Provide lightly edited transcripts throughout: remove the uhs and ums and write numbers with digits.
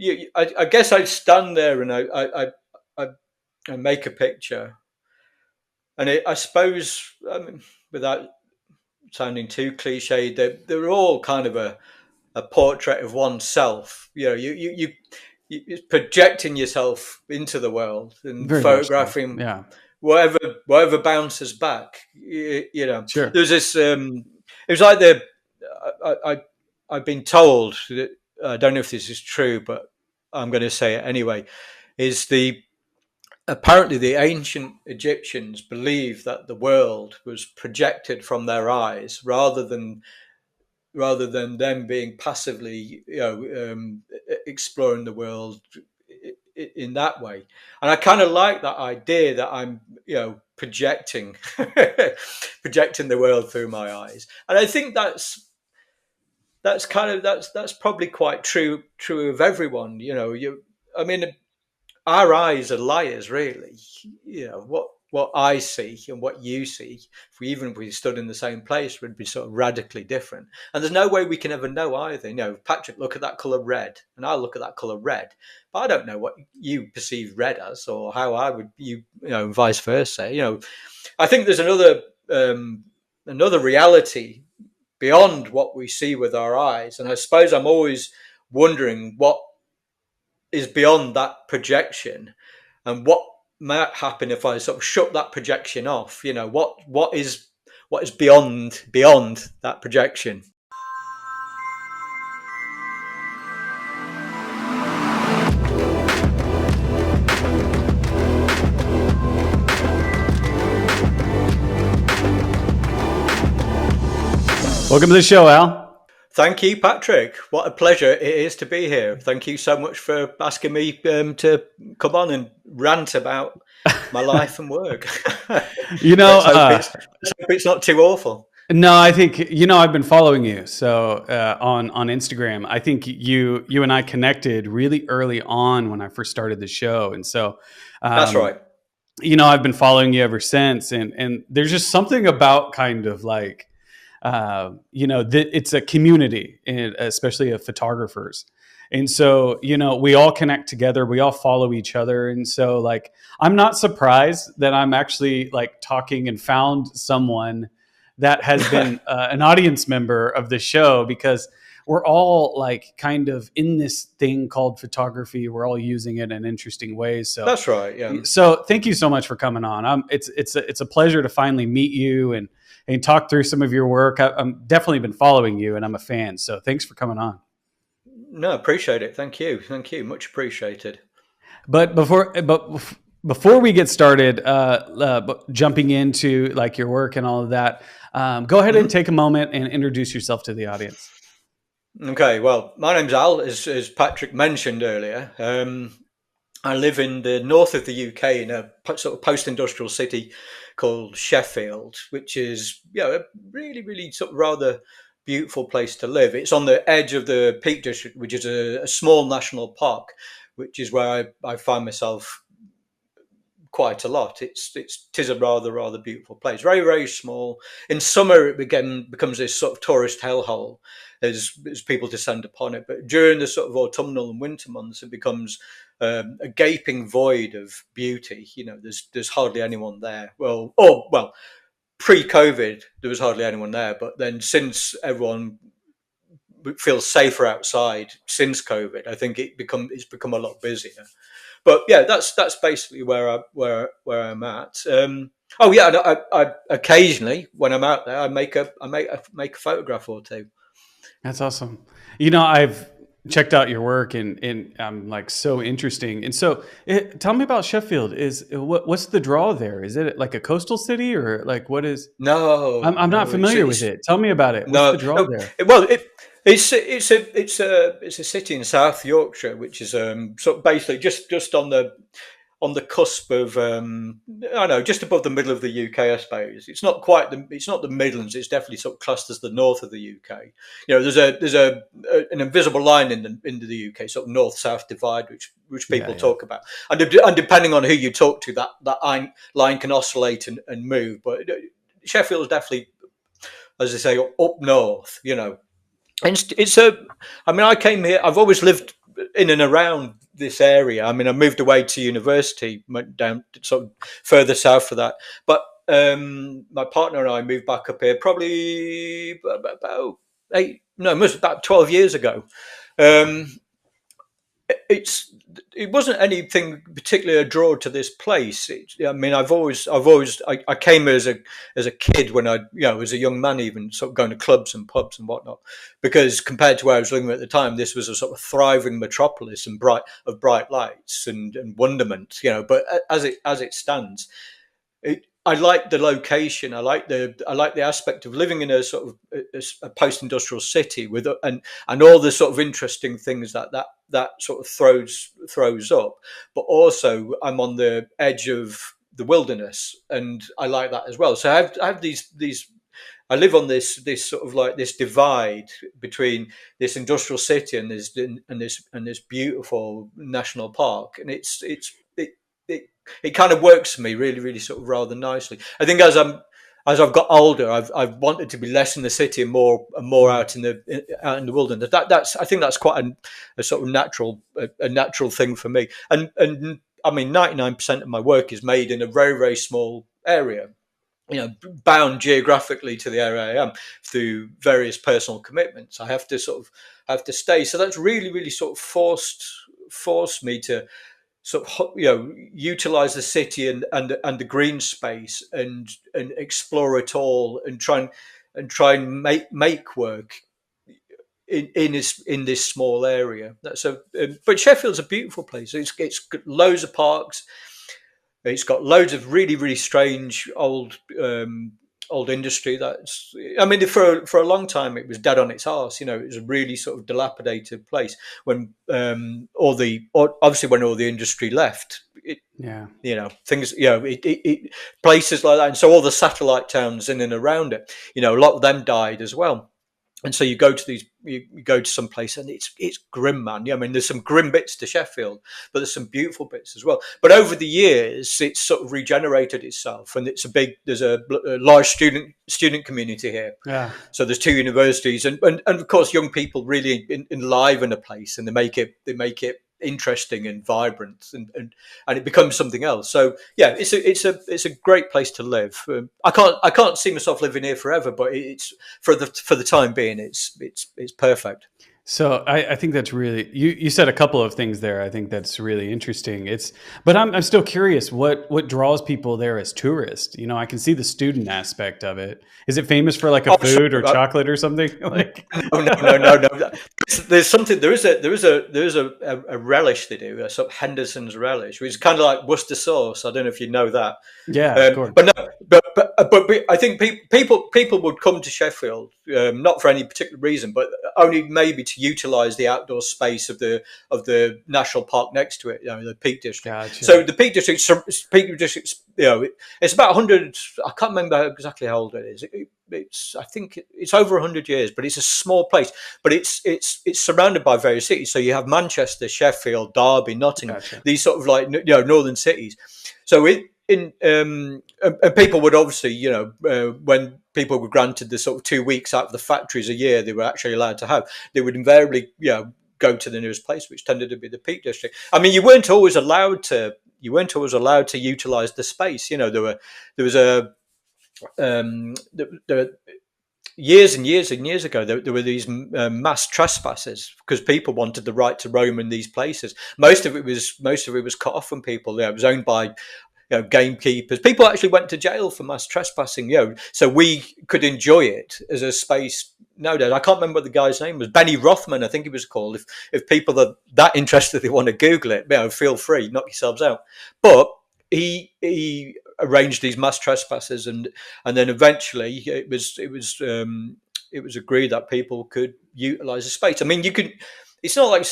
I guess I'd stand there and I make a picture, and I suppose, I mean, without sounding too cliche, they're all kind of a portrait of oneself. You're projecting yourself into the world and Very much so. photographing Yeah. whatever bounces back. Sure. There's this. It was like I've been told that, I don't know if this is true, but I'm going to say it anyway. Is the Apparently the ancient Egyptians believed that the world was projected from their eyes rather than them being passively, exploring the world in that way. And I kind of like that idea that I'm, projecting, projecting the world through my eyes. And I think that's probably quite true of everyone. I mean, our eyes are liars, really. What I see and what you see, if we stood in the same place, would be sort of radically different. And there's no way we can ever know either. Patrick, look at that colour red, and I'll look at that colour red, but I don't know what you perceive red as, or how I would, vice versa. I think there's another reality beyond what we see with our eyes, and I suppose I'm always wondering what is beyond that projection, and what might happen if I sort of shut that projection off. What is beyond that projection. Welcome to the show, Al. Thank you, Patrick. What a pleasure it is to be here. Thank you so much for asking me to come on and rant about my life and work. Let's hope it's not too awful. No, I think, I've been following you. So on Instagram, I think you and I connected really early on when I first started the show. And so that's right. I've been following you ever since. And there's just something about kind of like, it's a community, especially of photographers. And so, we all connect together, we all follow each other. And so like, I'm not surprised that I'm actually like talking and found someone that has been an audience member of the show, because we're all like kind of in this thing called photography. We're all using it in interesting ways. So that's right. Yeah. So thank you so much for coming on. It's a pleasure to finally meet you and talk through some of your work. I've definitely been following you, and I'm a fan. So thanks for coming on. No, appreciate it. Thank you. Much appreciated. But before we get started, jumping into like your work and all of that, go ahead and take a moment and introduce yourself to the audience. Okay. Well, my name's Al, as Patrick mentioned earlier. I live in the north of the UK in a sort of post-industrial city called Sheffield, which is a really, really sort of rather beautiful place to live. It's on the edge of the Peak District, which is a small national park, which is where I find myself quite a lot. Tis a rather beautiful place. Very, very small. In summer, it becomes this sort of tourist hellhole as people descend upon it. But during the sort of autumnal and winter months, it becomes a gaping void of beauty. There's hardly anyone there. Well, pre-COVID, there was hardly anyone there. But then since everyone feels safer outside since COVID, I think it's become a lot busier. But yeah, that's basically where I'm at. I occasionally, when I'm out there, I make a photograph or two. That's awesome. I've checked out your work and I'm like so interesting. And so tell me about Sheffield. What's the draw there? Is it like a coastal city, or like what is? No, I'm not familiar with it. Tell me about it. What's the draw there? Well, it's a city in South Yorkshire, which is sort of basically just on the cusp of just above the middle of the UK, I suppose. It's not the Midlands. It's definitely sort of classed as the north of the UK. There's an invisible line in the UK, sort of north-south divide, which people talk about, and depending on who you talk to, that line can oscillate and move. But Sheffield is definitely, as I say, up north. And I came here. I've always lived in and around this area. I mean, I moved away to university, went down sort of further south for that. But my partner and I moved back up here probably about it must about 12 years ago. Um, it's it wasn't anything particularly a draw to this place. I mean, I came as a kid when as a young man, even sort of going to clubs and pubs and whatnot, because compared to where I was living at the time, this was a sort of thriving metropolis and bright lights and wonderment, But as it stands, I like the location. I like the aspect of living in a sort of a post-industrial city with and all the sort of interesting things that sort of throws up. But also, I'm on the edge of the wilderness, and I like that as well. So I have these. I live on this sort of like this divide between this industrial city and this beautiful national park, and it kind of works for me really, really sort of rather nicely. I think as I've got older, I've wanted to be less in the city and more out in the wilderness. I think that's quite a sort of natural thing for me. And I mean, 99% of my work is made in a very, very small area. Bound geographically to the area I am through various personal commitments. I have to stay. So that's really, really sort of forced me to sort of utilize the city and the green space and explore it all and try and make work in this small area. But Sheffield's a beautiful place. It's got loads of parks. It's got loads of really, really strange old industry. I mean, for a long time it was dead on its arse. It was a really sort of dilapidated place when obviously when all the industry left. Yeah. Things. Places like that, and so all the satellite towns in and around it. A lot of them died as well. And so you go to some place and it's grim, man. I mean, there's some grim bits to Sheffield, but there's some beautiful bits as well. But over the years, it's sort of regenerated itself, and there's a large student community here. Yeah. So there's two universities, and of course, young people really enliven a place, and they make it interesting and vibrant, and it becomes something else. So yeah, it's a great place to live. I can't see myself living here forever, but it's for the time being, it's perfect. So I think that's really you said a couple of things there. I think that's really interesting. But I'm still curious what draws people there as tourists. I can see the student aspect of it. Is it famous for like a food or chocolate or something? Like no. There's something. There is a relish they do, a sort of Henderson's relish, which is kind of like Worcester sauce. I don't know if you know that. Yeah, of course. But no, but I think people would come to Sheffield not for any particular reason, but only maybe to utilise the outdoor space of the national park next to it, the Peak District. Gotcha. So the Peak District, it's about 100. I can't remember exactly how old it is. I think it's over 100 years, but it's a small place. But it's surrounded by various cities. So you have Manchester, Sheffield, Derby, Nottingham. Gotcha. These sort of like northern cities. So and people would obviously, when people were granted the sort of 2 weeks out of the factories a year they were actually allowed to have, they would invariably, go to the nearest place, which tended to be the Peak District. I mean, you weren't always allowed to utilize the space. There was years and years and years ago, there were these mass trespasses because people wanted the right to roam in these places. Most of it was cut off from people. It was owned by gamekeepers. People actually went to jail for mass trespassing. So we could enjoy it as a space. Nowadays, I can't remember what the guy's name was. Benny Rothman, I think he was called. If people are that interested, they want to Google it. Feel free, knock yourselves out. But he arranged these mass trespasses, and then eventually it was agreed that people could utilize the space. I mean, you could. It's not like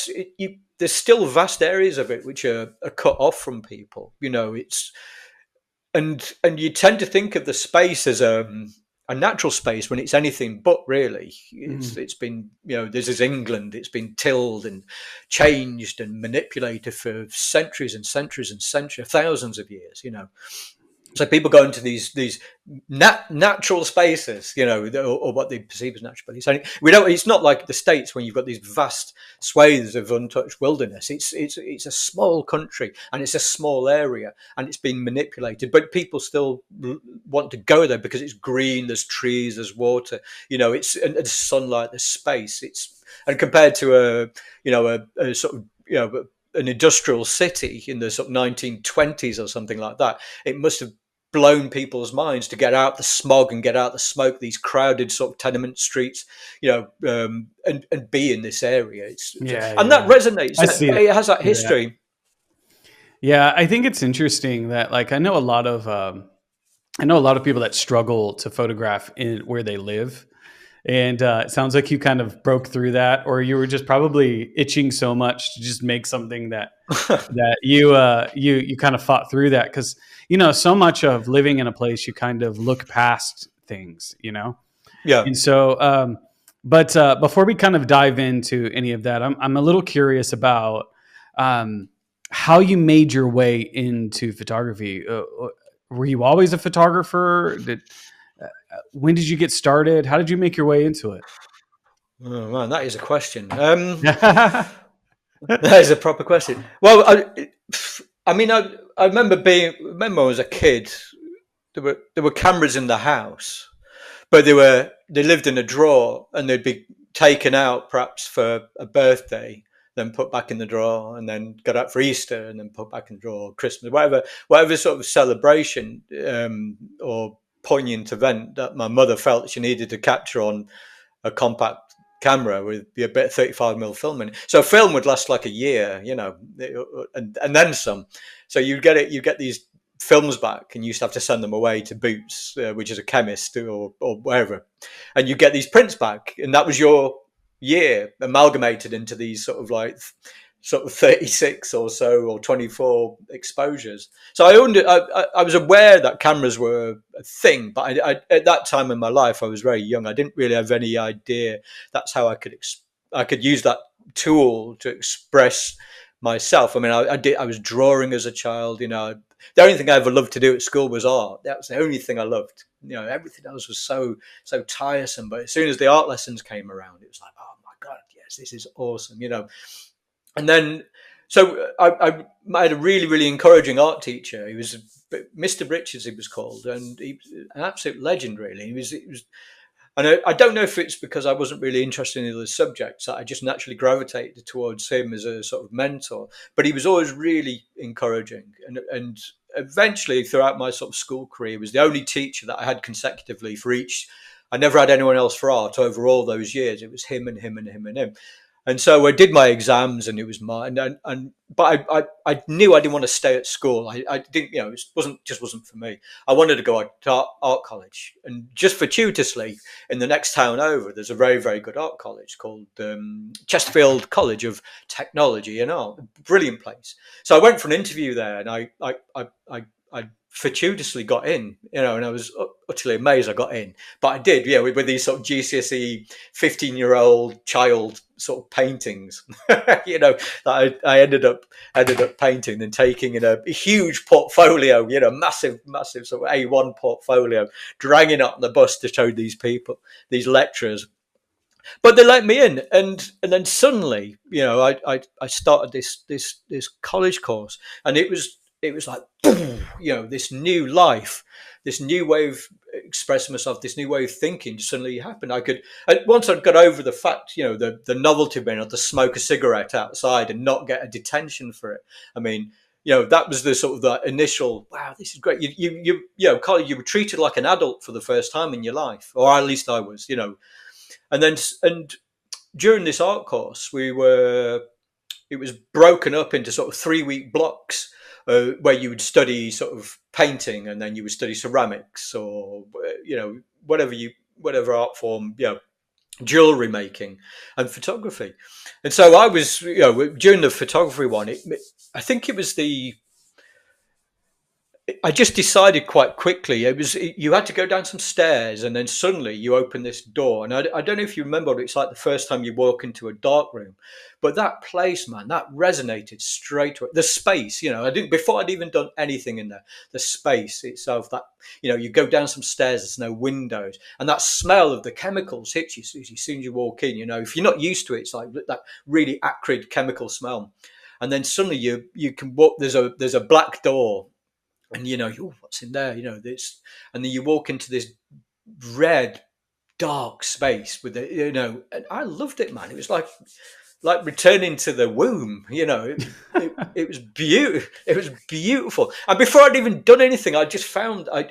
there's still vast areas of it which are cut off from people. And you tend to think of the space as a natural space when it's anything but really. It's been, this is England. It's been tilled and changed and manipulated for centuries and centuries and centuries, thousands of years. So people go into these natural spaces, or what they perceive as natural spaces. And we don't. It's not like the States when you've got these vast swathes of untouched wilderness. It's a small country and it's a small area and it's been manipulated. But people still want to go there because it's green. There's trees. There's water. It's sunlight. There's space. And compared to a sort of an industrial city in the sort of 1920s or something like that, it must have blown people's minds to get out the smog and get out the smoke, these crowded sort of tenement streets, and be in this area. Yeah, And that yeah. resonates. I see it. It has that Yeah. history. Yeah, I think it's interesting that like I know a lot of people that struggle to photograph in where they live. And it sounds like you kind of broke through that, or you were just probably itching so much to just make something that you kind of fought through that, because so much of living in a place you kind of look past things, Yeah. and so. But before we kind of dive into any of that, I'm a little curious about how you made your way into photography. Were you always a photographer? When did you get started? How did you make your way into it? Oh man, that is a question. Yeah. That is a proper question. Well, I mean, I remember I was a kid. There were cameras in the house, but they lived in a drawer and they'd be taken out perhaps for a birthday, then put back in the drawer, and then got out for Easter and then put back in the drawer, Christmas, whatever sort of celebration or poignant event that my mother felt she needed to capture on a compact camera with a bit of 35mm film in it. So film would last like a year, and then some. So you get these films back, and you used to have to send them away to Boots, which is a chemist or wherever, and you get these prints back, and that was your year amalgamated into these sort of 36 or so or 24 exposures. So I was aware that cameras were a thing, but at that time in my life I was very young. I didn't really have any idea that's how I could use that tool to express myself. I mean, I was drawing as a child. The only thing I ever loved to do at school was art. That was the only thing I loved. Everything else was so tiresome. But as soon as the art lessons came around, it was like, oh my god, yes, this is awesome. And then, so I had a really, really encouraging art teacher. He was Mr. Richards, he was called, and he was an absolute legend, really. And I don't know if it's because I wasn't really interested in the subjects that I just naturally gravitated towards him as a sort of mentor. But he was always really encouraging, and eventually throughout my sort of school career, he was the only teacher that I had consecutively for each. I never had anyone else for art over all those years. It was him and him and him and him. And so I did my exams, and it was mine. But I knew I didn't want to stay at school. I didn't, it wasn't for me. I wanted to go to art college, and just fortuitously, in the next town over, there's a very, very good art college called Chesterfield College of Technology and Art. Brilliant place. So I went for an interview there, and I fortuitously got in, and I was utterly amazed I got in. But I did, with these sort of GCSE 15-year-old child sort of paintings, that I ended up painting and taking in a huge portfolio, massive sort of A1 portfolio, dragging up the bus to show these people, these lecturers. But they let me in, and then suddenly, I started this college course, and it was like, boom, this new life, this new way of expressing myself, this new way of thinking just suddenly happened. Once I got over the fact, the novelty of being able to smoke a cigarette outside and not get a detention for it. I mean, that was the sort of the initial, wow, this is great. College, you were treated like an adult for the first time in your life, or at least I was, and during this art course, it was broken up into sort of 3-week blocks where you would study sort of painting, and then you would study ceramics, or whatever art form, jewelry making and photography. And so I was, during the photography one, I think it was I just decided quite quickly. You had to go down some stairs, and then suddenly you open this door. And I don't know if you remember what it's like the first time you walk into a dark room, but that place, man, that resonated straight away. The space, I didn't before I'd even done anything in there. The space itself, that you go down some stairs, there's no windows, and that smell of the chemicals hits you as soon as you walk in. If you're not used to it, it's like that really acrid chemical smell. And then suddenly you can walk. There's a black door, and what's in there, this, and then you walk into this red dark space with the, and I loved it, man. It was like returning to the womb. It was beautiful. It was beautiful. And before I'd even done anything, I just found I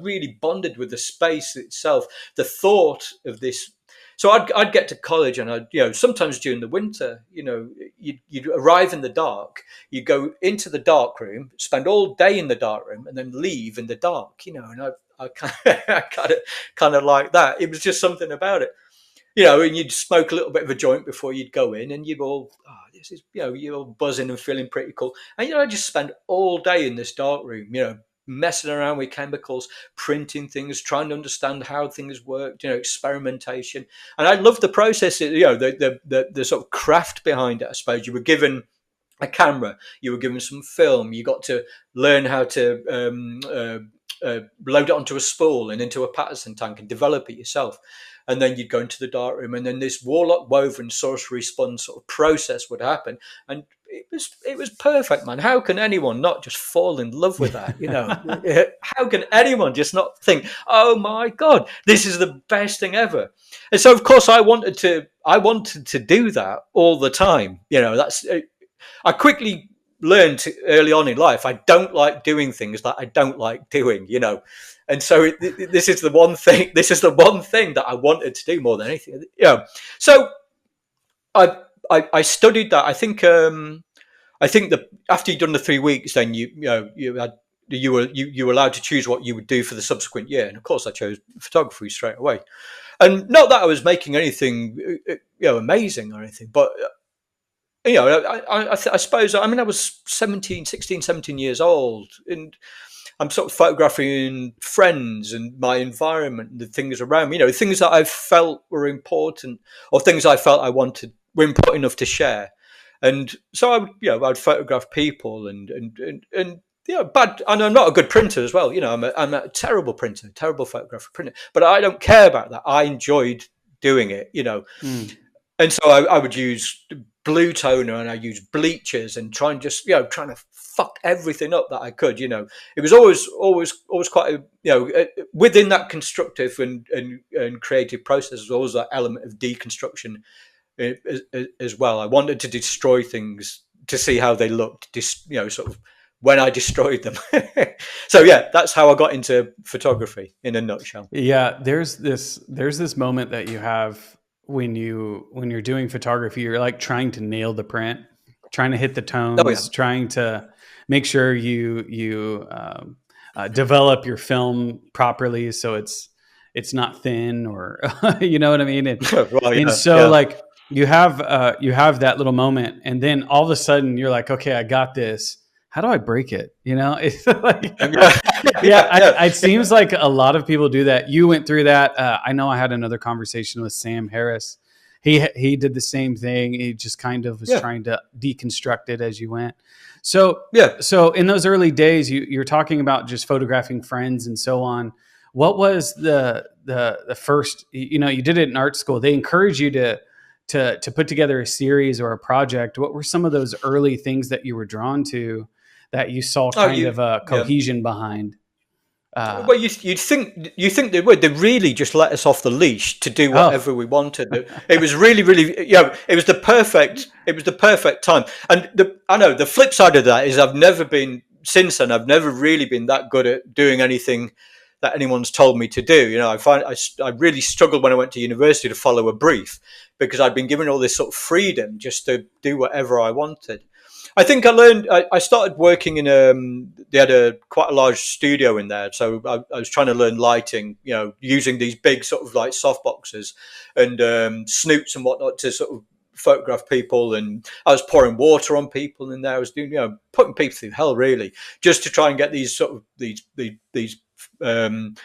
really bonded with the space itself. The thought of this. So I'd get to college, and sometimes during the winter, you'd arrive in the dark, you go into the dark room, spend all day in the dark room, and then leave in the dark, and I kind of like that. It was just something about it. And you'd smoke a little bit of a joint before you'd go in, and you'd all, this is, you're all buzzing and feeling pretty cool. And, I just spent all day in this dark room, messing around with chemicals, printing things, trying to understand how things worked, experimentation. And I loved the process, the sort of craft behind it, I suppose. You were given a camera, you were given some film, you got to learn how to load it onto a spool and into a Patterson tank and develop it yourself. And then you'd go into the dark room, and then this warlock woven sorcery spun sort of process would happen. And it was perfect, man. How can anyone not just fall in love with that? How can anyone just not think, oh my God, this is the best thing ever? And so, of course, I wanted to do that all the time. I quickly learned early on in life, I don't like doing things that I don't like doing, and so this is the one thing. This is the one thing that I wanted to do more than anything. So I studied that. I think that after you'd done the 3 weeks, then you were allowed to choose what you would do for the subsequent year. And of course, I chose photography straight away. And not that I was making anything amazing or anything, but I suppose, I was 16, 17 years old, and I'm sort of photographing friends and my environment and the things around me, things that I felt were important, or things I felt I wanted were important enough to share. And so I'd photograph people and bad. And I'm not a good printer as well. I'm a terrible printer, terrible photographer printer, but I don't care about that. I enjoyed doing it, And so I would use blue toner, and I used bleachers, and trying to fuck everything up that I could. It was always quite within that constructive and creative process. There was always that element of deconstruction as well. I wanted to destroy things to see how they looked. Sort of when I destroyed them. So that's how I got into photography in a nutshell. Yeah, there's this moment that you have when you're doing photography. You're like trying to nail the print, trying to hit the tones, trying to make sure you develop your film properly, so it's not thin, or you know what I mean. Like you have that little moment, and then all of a sudden you're like, okay, I got this. How do I break it? It's like, it seems like a lot of people do that. You went through that. I know I had another conversation with Sam Harris. He did the same thing. He just kind of was trying to deconstruct it as you went. So in those early days, you're talking about just photographing friends and so on. What was the first? You did it in art school. They encourage you to put together a series or a project. What were some of those early things that you were drawn to, that you saw kind of a cohesion behind? Well, you'd think they would. They really just let us off the leash to do whatever we wanted. It was really, really, it was the perfect time. And I know the flip side of that is I've never really been that good at doing anything that anyone's told me to do. I really struggled when I went to university to follow a brief, because I'd been given all this sort of freedom just to do whatever I wanted. I think I started working in they had quite a large studio in there. So I was trying to learn lighting, using these big sort of like soft boxes and snoots and whatnot to sort of photograph people, and I was pouring water on people in there. I was doing, putting people through hell really, just to try and get these sort of um,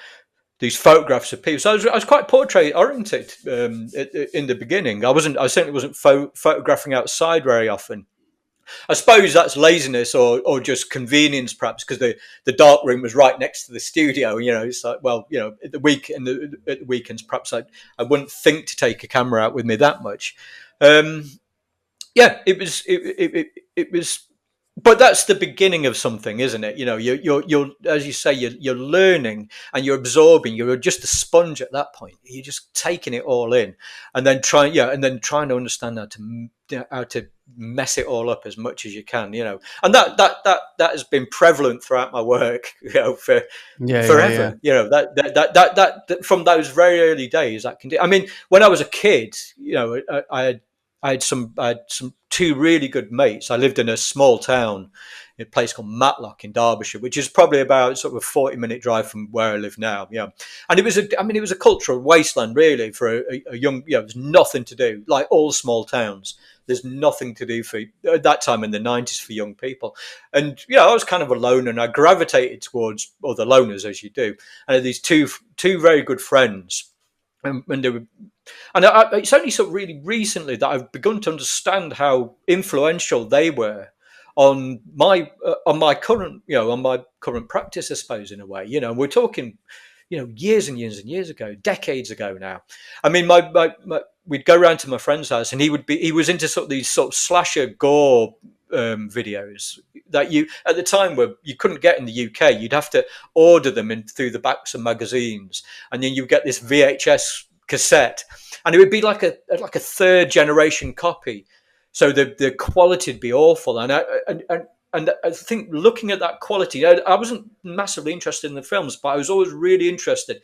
these photographs of people. So I was quite portrait oriented in the beginning. I certainly wasn't photographing outside very often. I suppose that's laziness or just convenience, perhaps, because the dark room was right next to the studio. It's like, well, at the weekends, perhaps I wouldn't think to take a camera out with me that much. Um, yeah, it was, but that's the beginning of something, isn't it? You're as you say, you're learning and you're absorbing. You're just a sponge at that point. You're just taking it all in, and then trying to understand how to mess it all up as much as you can. And that has been prevalent throughout my work. For Yeah, yeah, yeah. forever. That from those very early days. That can. I mean, when I was a kid, I had some two really good mates. I lived in a small town, in a place called Matlock in Derbyshire, which is probably about sort of a 40-minute drive from where I live now. Yeah, and it was a cultural wasteland really for a young. There's nothing to do, like all small towns. There's nothing to do for at that time in the 90s for young people, and I was kind of alone, and I gravitated towards other loners as you do. And I had these two very good friends, and they were. And it's only sort of really recently that I've begun to understand how influential they were on my current practice, I suppose, in a way. We're talking, years and years and years ago, decades ago now. I mean, we'd go round to my friend's house, and he was into sort of these sort of slasher gore videos that you at the time were you couldn't get in the UK. You'd have to order them in through the backs of magazines, and then you get this VHS cassette, and it would be like a third generation copy, so the quality would be awful. And I think looking at that quality, I wasn't massively interested in the films, but I was always really interested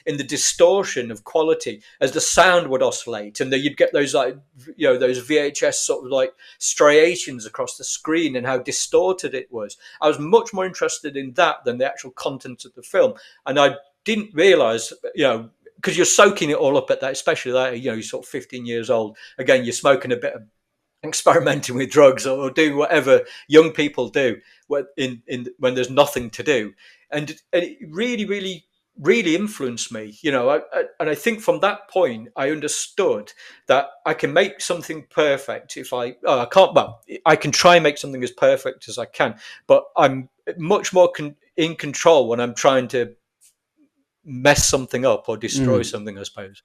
in the distortion of quality as the sound would oscillate, and then you'd get those those VHS sort of like striations across the screen and how distorted it was. I was much more interested in that than the actual content of the film, and I didn't realize, because you're soaking it all up at that, especially that, you're sort of 15 years old. Again, you're smoking a bit of experimenting with drugs or do whatever young people do when there's nothing to do. And it really, really, really influenced me, and I think from that point, I understood that I can make something perfect I can't, well, I can try and make something as perfect as I can, but I'm much more in control when I'm trying to mess something up or destroy something, I suppose.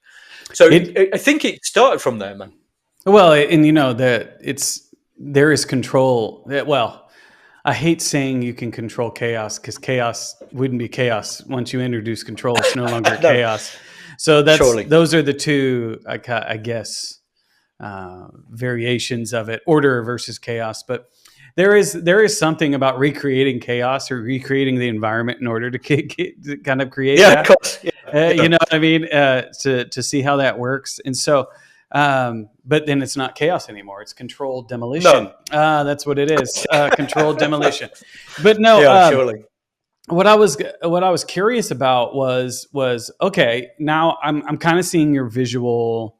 So I think it started from there, man. Well, and that there is control. Well, I hate saying you can control chaos, because chaos wouldn't be chaos once you introduce control. It's no longer No, chaos. So surely. those are the two, I guess, variations of it: order versus chaos. But there is something about recreating chaos or recreating the environment in order to kind of create Yeah, that. of course. You know what I mean? To see how that works. And so, but then it's not chaos anymore. It's controlled demolition. No. That's what it is. Controlled demolition. But no, Yeah, surely. what I was curious about was okay. Now I'm kind of seeing your visual,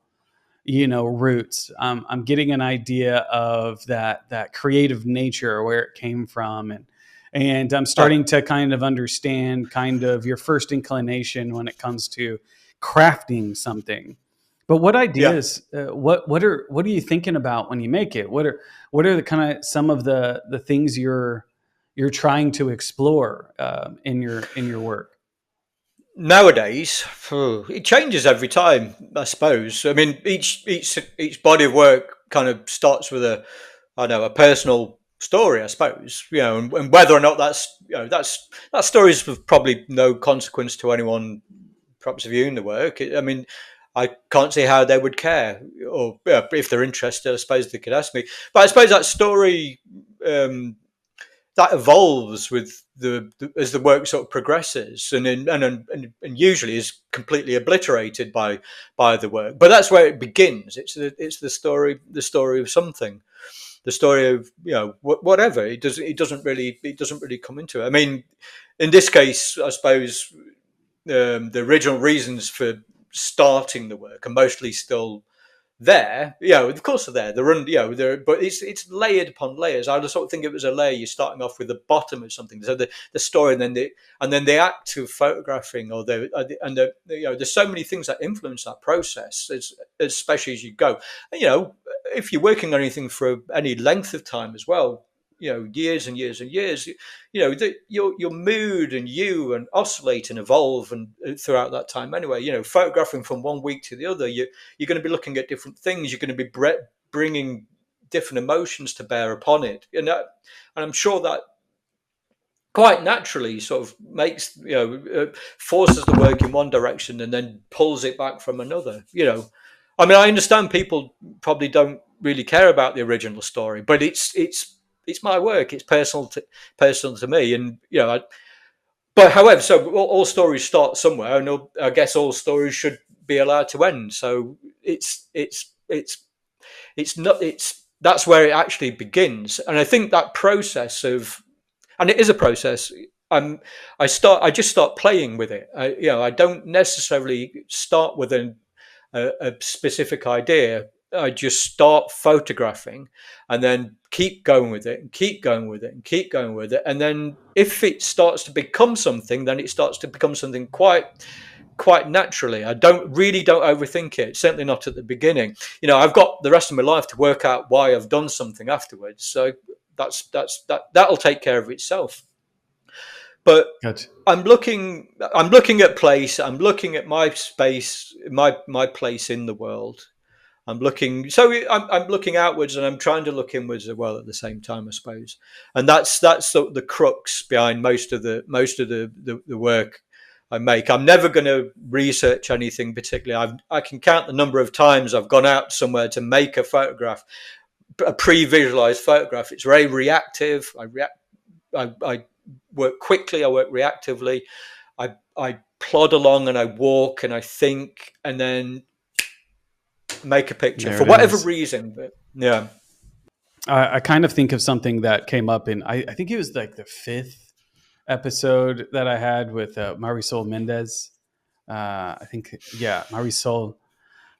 roots. I'm getting an idea of that creative nature, where it came from, and I'm starting to kind of understand kind of your first inclination when it comes to crafting something. But what Yeah. ideas? What are you thinking about when you make it? What are the kind of some of the things you're trying to explore in your work? Nowadays, it changes every time, I suppose. I mean, each body of work kind of starts with a personal story, I suppose. And whether or not that story is of probably no consequence to anyone perhaps viewing the work. I mean, I can't see how they would care, or if they're interested, I suppose they could ask me. But I suppose that story that evolves with as the work sort of progresses, and usually is completely obliterated by the work. But that's where it begins. It's the story of something, the story of whatever. It doesn't really come into it. I mean, in this case, I suppose the original reasons for starting the work are mostly still there. Of course they're there. They're but it's layered upon layers. I just sort of think it was a layer. You're starting off with the bottom of something, so the story, and then the act of photographing, or there's so many things that influence that process, especially as you go. And, if you're working on anything for any length of time as well, years and years and years, your mood and you and oscillate and evolve and throughout that time anyway. Photographing from one week to the other, you're going to be looking at different things. You're going to be bringing different emotions to bear upon it, and I'm sure that quite naturally sort of makes forces the work in one direction and then pulls it back from another. I mean, I understand people probably don't really care about the original story, but it's my work. It's personal to me, and but however, so all stories start somewhere, and I guess all stories should be allowed to end. So it's not it's that's where it actually begins, and I think that process of, and it is a process. I just start playing with it. I don't necessarily start with a specific idea. I just start photographing, and then keep going with it, and keep going with it, and keep going with it. And then if it starts to become something, then it starts to become something quite naturally. I don't overthink it. Certainly not at the beginning. I've got the rest of my life to work out why I've done something afterwards. So that'll take care of itself. But Gotcha. I'm looking at place. I'm looking at my space, my place in the world. I'm looking outwards, and I'm trying to look inwards as well at the same time, I suppose. And that's the crux behind most of the work I make. I'm never going to research anything particularly. I can count the number of times I've gone out somewhere to make a photograph, a pre-visualized photograph. It's very reactive. I work quickly. I work reactively. I plod along, and I walk, and I think, and then make a picture There for it whatever is. reason. But yeah, I kind of think of something that came up in, I think it was like the fifth episode that I had with Marisol Mendez. I think, yeah, Marisol.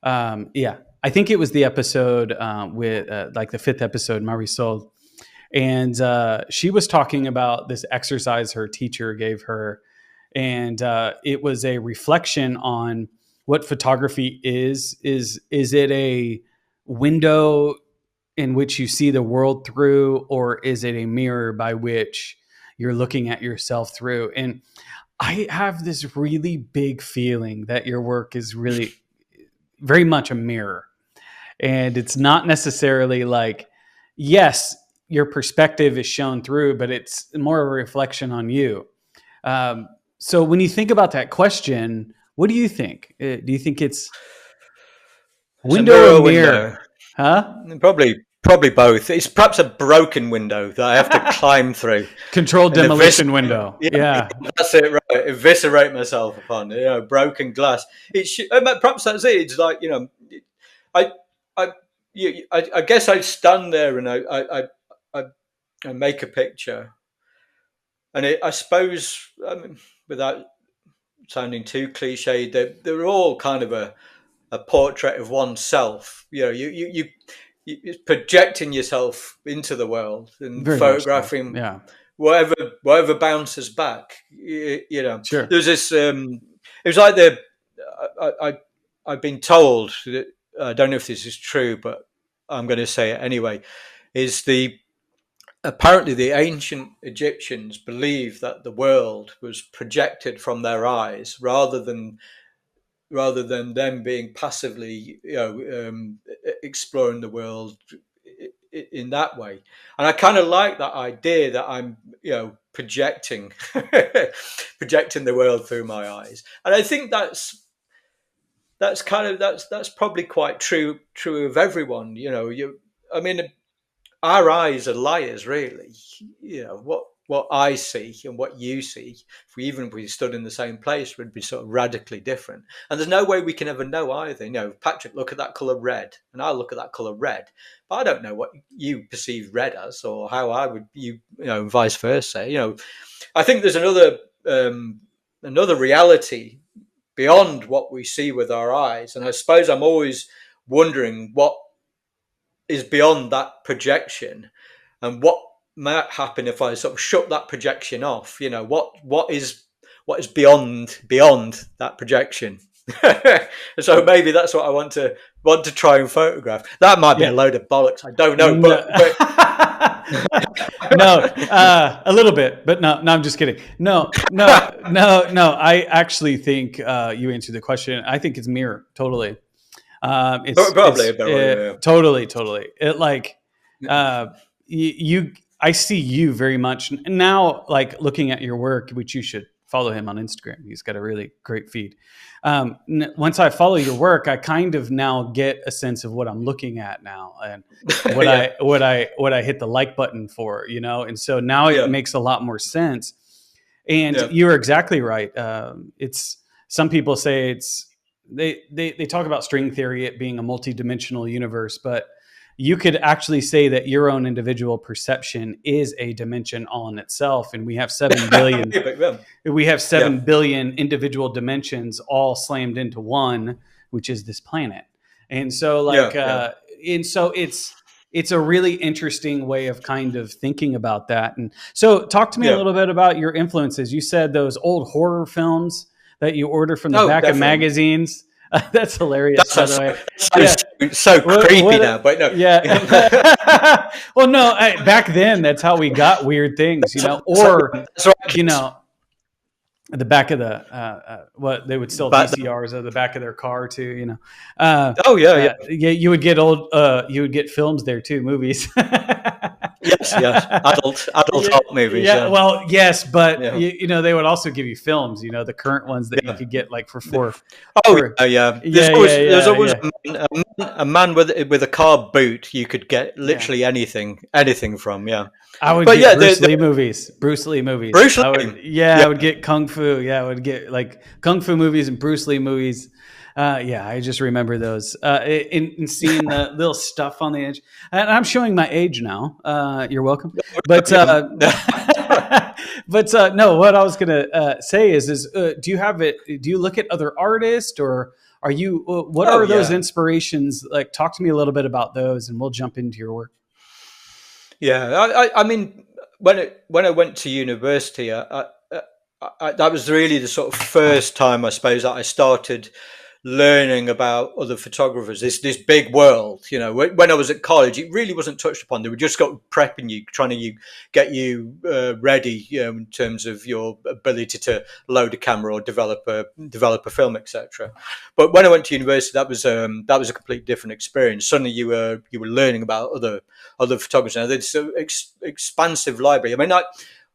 Yeah, I think it was the episode with like the fifth episode, Marisol. And she was talking about this exercise her teacher gave her. And it was a reflection on what photography is. Is it a window in which you see the world through, or is it a mirror by which you're looking at yourself through? And I have this really big feeling that your work is really very much a mirror. And it's not necessarily like, yes, your perspective is shown through, but it's more of a reflection on you. So when you think about that question, what do you think? Do you think it's it's a window or mirror window. mirror? Huh? Probably both. It's perhaps a broken window that I have to climb through. Controlled And demolition window. yeah, Yeah. that's it, right? Eviscerate myself upon broken glass. Perhaps that's it. It's like I I I guess I stand there, and I, I make a picture, and I suppose, I mean, without sounding too cliche, they're all kind of a portrait of oneself. You're projecting yourself into the world and Very much so. photographing Yeah. whatever bounces back. Sure. There's this. It was like I've been told that, I don't know if this is true, but I'm going to say it anyway. Is apparently the ancient Egyptians believed that the world was projected from their eyes rather than them being passively, exploring the world in that way. And I kind of like that idea that I'm, projecting, projecting the world through my eyes. And I think that's probably quite true of everyone. I mean, our eyes are liars, really. What I see and what you see, if we stood in the same place, would be sort of radically different. And there's no way we can ever know either. Patrick, look at that color red, and I'll look at that color red, but I don't know what you perceive red as, or how I would, vice versa. I think there's another reality beyond what we see with our eyes, and I suppose I'm always wondering what is beyond that projection, and what might happen if I sort of shut that projection off. What is beyond that projection. So maybe that's what I want to try and photograph. That might be a Yeah. load of bollocks. I don't know, No. but No, a little bit, but no, I'm just kidding. No. I actually think you answered the question. I think it's mirror totally. probably It's a bit. Yeah. totally. It like uh, you. I see you very much now. Like looking at your work, which you should follow him on Instagram. He's got a really great feed. Once I follow your work, I kind of now get a sense of what I'm looking at now, and what Yeah, I hit the like button for, and so now it yeah, makes a lot more sense. And yeah, you're exactly right. It's some people say they talk about string theory, it being a multidimensional universe, but you could actually say that your own individual perception is a dimension all in itself, and we have 7 billion. yeah, We have yeah, 7 billion individual dimensions all slammed into one, which is this planet. And so, yeah, yeah. it's a really interesting way of kind of thinking about that. And so, talk to me a Yeah. little bit about your influences. You said those old horror films that you order from the Oh, back of definitely. magazines. That's hilarious, That by the sounds way. Yeah. so creepy now, but no. Yeah. Well, no, back then that's how we got weird things, or That's right, you kids. know, at the back of the what they would sell Back VCRs at the back of their car too. oh yeah, yeah, Yeah, you would get you would get films there too, movies. yes, yes. Adult Yeah, art movies. yeah. Yeah, Well, yes, but yeah. they would also give you films. The current ones that you Yeah. could get like for Oh for yeah, yeah. There's yeah, always yeah, there's yeah, always yeah, a man with a car boot. You could get yeah. literally anything from. Yeah, I would but get yeah, Bruce Lee movies. Bruce Lee movies. Bruce I Lee. would, yeah, Yeah, I would get kung fu. Yeah, I would get like kung fu movies and Bruce Lee movies. Yeah, I just remember those. In seeing the little stuff on the edge. And I'm showing my age now. You're welcome. But no, what I was gonna say is do you have it? Do you look at other artists, or are you? What oh are those yeah, inspirations? Like, talk to me a little bit about those, and we'll jump into your work. yeah. I mean, when I went to university, that was really the sort of first time, I suppose, that I started learning about other photographers. This big world, When I was at college, it really wasn't touched upon. They were just got prepping you, trying to get you ready, in terms of your ability to load a camera or develop a film, etc. But when I went to university, that was a completely different experience. Suddenly, you were learning about other photographers. Now, there's an expansive library. I mean,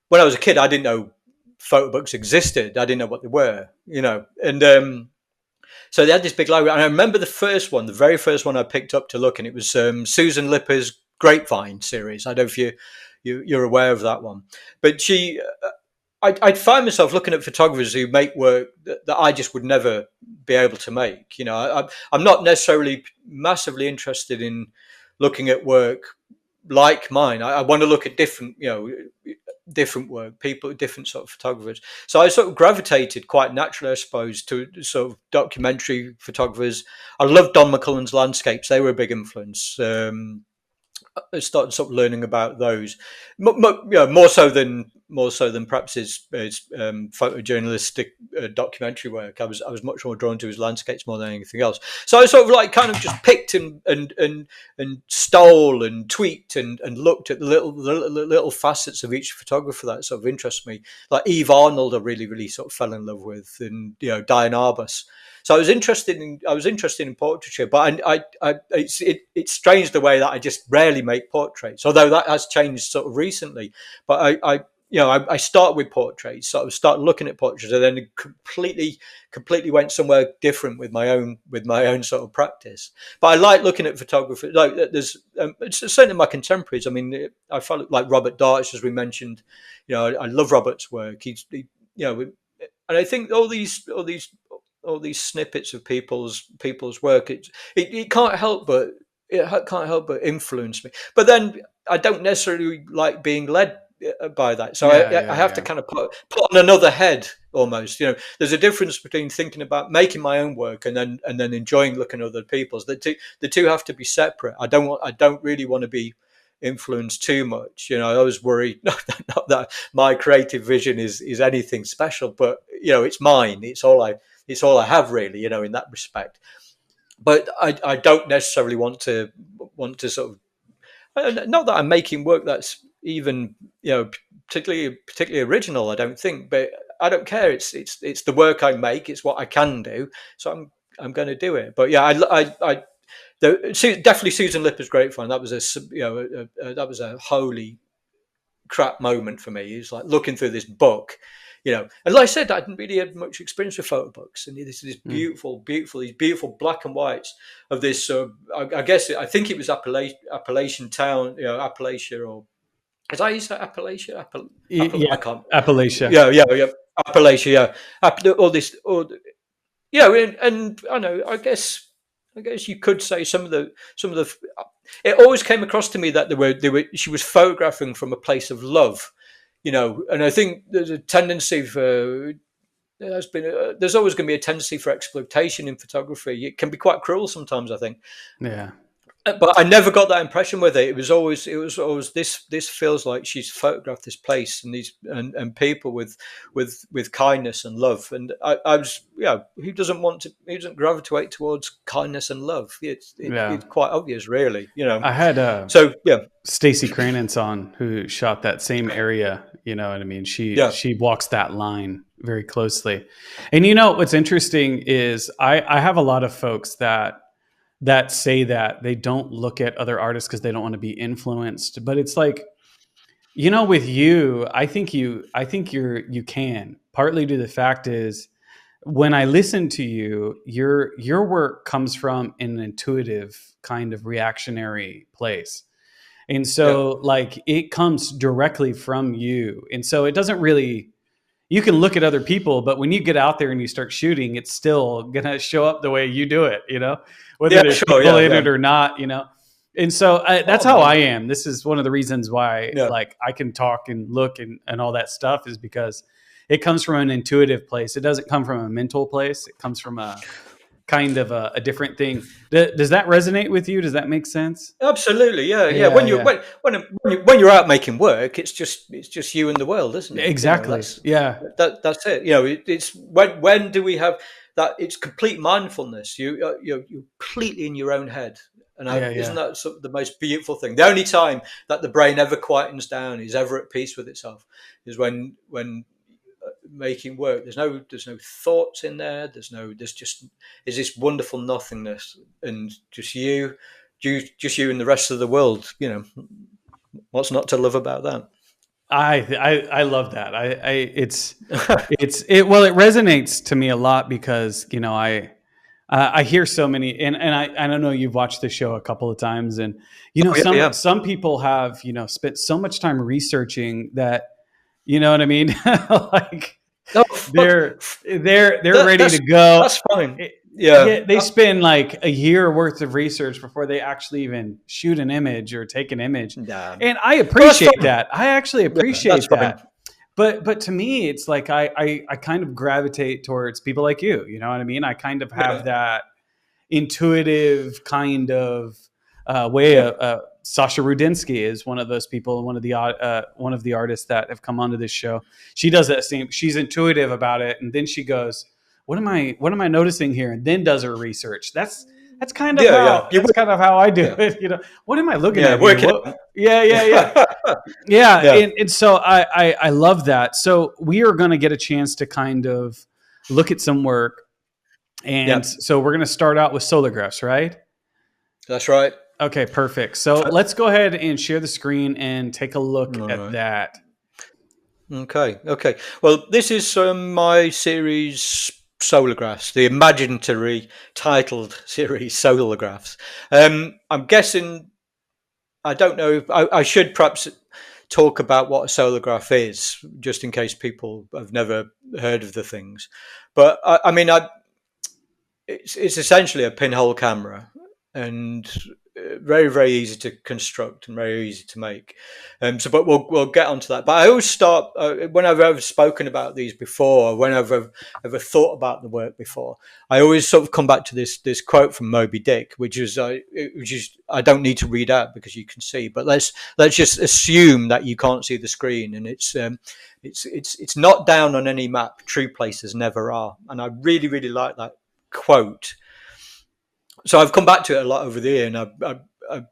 when I was a kid, I didn't know photobooks existed. I didn't know what they were, and so they had this big library. And I remember the very first one I picked up to look, and it was Susan Lipper's Grapevine series. I don't know if you're aware of that one, but I'd find myself looking at photographers who make work that I just would never be able to make. I'm not necessarily massively interested in looking at work like mine. I want to look at different work, people, different sort of photographers. So I sort of gravitated quite naturally, I suppose, to sort of documentary photographers. I loved Don McCullen's landscapes; they were a big influence. I started sort of learning about those, more so than perhaps his photojournalistic documentary work. I was much more drawn to his landscapes more than anything else. So I sort of like kind of just picked and stole and tweaked and looked at the little facets of each photographer that sort of interest me. Like Eve Arnold, I really sort of fell in love with, and Diane Arbus. So I was interested in portraiture, but it's strange the way that I just rarely make portraits, although that has changed sort of recently. But I started with portraits, sort of started looking at portraits, and then completely went somewhere different with my own sort of practice. But I like looking at photography. Like there's it's certainly my contemporaries. I mean, I follow like Robert Darch, as we mentioned. I love Robert's work. And I think all these snippets of people's work, it can't help but influence me. But then I don't necessarily like being led by that. So Yeah, I yeah, have to yeah. kind of put on another head almost. There's a difference between thinking about making my own work and then enjoying looking at other people's. The two have to be separate. I don't really want to be influenced too much. I always worry not that my creative vision is anything special, but it's mine. It's all I have really. In that respect. But I don't necessarily want to sort of not that I'm making work that's even particularly original. I don't think, but I don't care. It's the work I make. It's what I can do. So I'm going to do it. But yeah, definitely Susan Lipper's great fun. That was that was a holy crap moment for me. It's like looking through this book. And like I said, I didn't really have much experience with photo books, and this Mm. these beautiful black and whites of this. I think it was Appalachian town, Appalachia, or is I say Appalachia? I Yeah, can't. Appalachia. Yeah, Appalachia. Yeah, all this, and I know. I guess you could say some of the. It always came across to me that she was photographing from a place of love, and I think there's a tendency for there's always going to be a tendency for exploitation in photography. It can be quite cruel sometimes, I think. Yeah. But I never got that impression with it. It was always this feels like she's photographed this place and these and people with kindness and love. And I was who doesn't gravitate towards kindness and love? Yeah. It's quite obvious, really. I had So yeah, Stacy Cranence on, who shot that same area. You know what I mean? yeah, She walks that line very closely. And what's interesting is I have a lot of folks that say that they don't look at other artists because they don't want to be influenced. But it's like, with you, you can, partly to the fact is, when I listen to you, your work comes from an intuitive kind of reactionary place. And yeah, so like it comes directly from you. And so it doesn't really, you can look at other people, but when you get out there and you start shooting, it's still going to show up the way you do it, whether yeah, there's sure, people yeah, in yeah. it or not. And so that's Oh how I man, am. This is one of the reasons why yeah. like I can talk and look and all that stuff, is because it comes from an intuitive place. It doesn't come from a mental place. It comes from a kind of a different thing. Does that resonate with you? Does that make sense? Absolutely, yeah, yeah. Yeah, When you yeah. when you're out making work, it's just you and the world, isn't it? Exactly. That's Yeah. that's it. It's when do we have that? It's complete mindfulness. You're completely in your own head, and Yeah, isn't yeah. that sort of the most beautiful thing? The only time that the brain ever quietens down, is ever at peace with itself, is when making work. There's no thoughts in there. There's just is this wonderful nothingness, and just you and the rest of the world. What's not to love about that? I love that. It resonates to me a lot because I hear so many, and I don't know, you've watched the show a couple of times, and Oh yeah, some yeah. some people have spent so much time researching that, you know what I mean. Like No, they're that, ready to that's go. that's fine. Yeah, Yeah, they spend like a year worth of research before they actually even shoot an image or take an image. nah, And I but that's appreciate fine. that. I actually Yeah, that's appreciate fine. that. But to me, it's like I kind of gravitate towards people like you. You know what I mean? I kind of have Yeah, that intuitive kind of way. yeah. Sasha Rudinsky is one of those people, one of the artists that have come onto this show. She does that same. She's intuitive about it, and then she goes, What am I noticing here?" And then does her research. That's kind of Yeah, yeah. how I do Yeah, it. What am I looking yeah. at here? Working What? out. Yeah, yeah, yeah. Yeah, Yeah, and so I love that. So we are going to get a chance to kind of look at some work, and yeah. so we're going to start out with Solargraphs, right? That's right. Okay, perfect. So let's go ahead and share the screen and take a look All at right. that. Okay, okay. Well, this is my series Solargraphs, the imaginary titled series Solargraphs. I'm guessing, I don't know, if I should perhaps talk about what a solargraph is, just in case people have never heard of the things. But I mean, it's essentially a pinhole camera, and very, very easy to construct and very easy to make. So, but we'll get onto that. But I always start when I've ever spoken about these before, or when I've ever thought about the work before. I always sort of come back to this quote from Moby Dick, which is I don't need to read out because you can see. But let's just assume that you can't see the screen, and it's not down on any map. True places never are, and I really, really like that quote. So I've come back to it a lot over the year, and I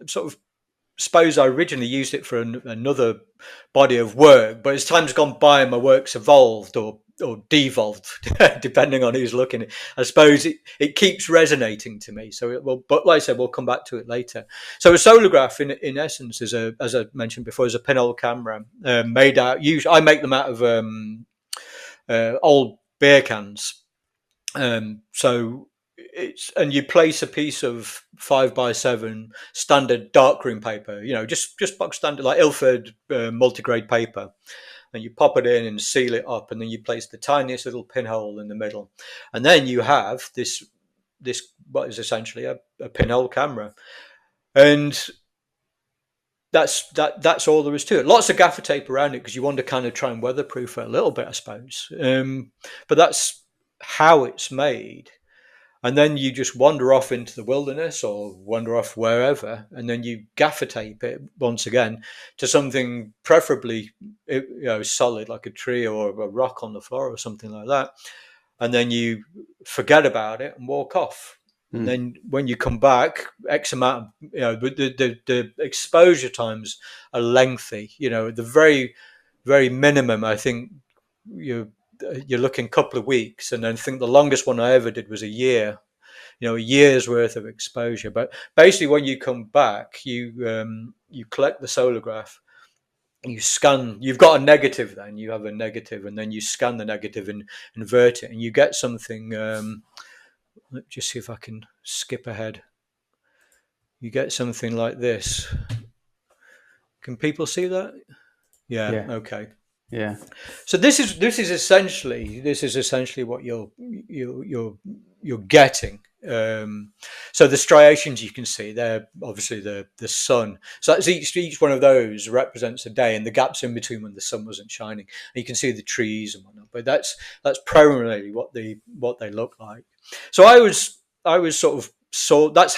sort of suppose I originally used it for another body of work, but as time's gone by and my work's evolved or devolved, depending on who's looking at it, I suppose it keeps resonating to me. So it will, but like I said, we'll come back to it later. So a solargraph, in essence, is as I mentioned before, is a pinhole camera made out. Usually, I make them out of old beer cans. So and you place a piece of 5x7 standard darkroom paper, just box standard like Ilford multigrade paper, and you pop it in and seal it up, and then you place the tiniest little pinhole in the middle, and then you have this what is essentially a pinhole camera, and that's all there is to it. Lots of gaffer tape around it because you want to kind of try and weatherproof it a little bit, I suppose. But that's how it's made. And then you just wander off into the wilderness or wander off wherever, and then you gaffer tape it once again to something preferably solid, like a tree or a rock on the floor or something like that. And then you forget about it and walk off. And then when you come back, X amount of, the exposure times are lengthy. The very, very minimum, I think you're looking a couple of weeks. And I think the longest one I ever did was a year, a year's worth of exposure. But basically when you come back, you collect the solargraph, you scan, you've got a negative, then you have a negative, and then you scan the negative and invert it, and you get something. Let's just see if I can skip ahead. You get something like this. Can people see that? Yeah. Okay. Yeah. So this is essentially what you're getting. So the striations you can see, they're obviously the sun. So that's each one of those represents a day, and the gaps in between when the sun wasn't shining. And you can see the trees and whatnot. But that's primarily what they look like. So I was sort of that's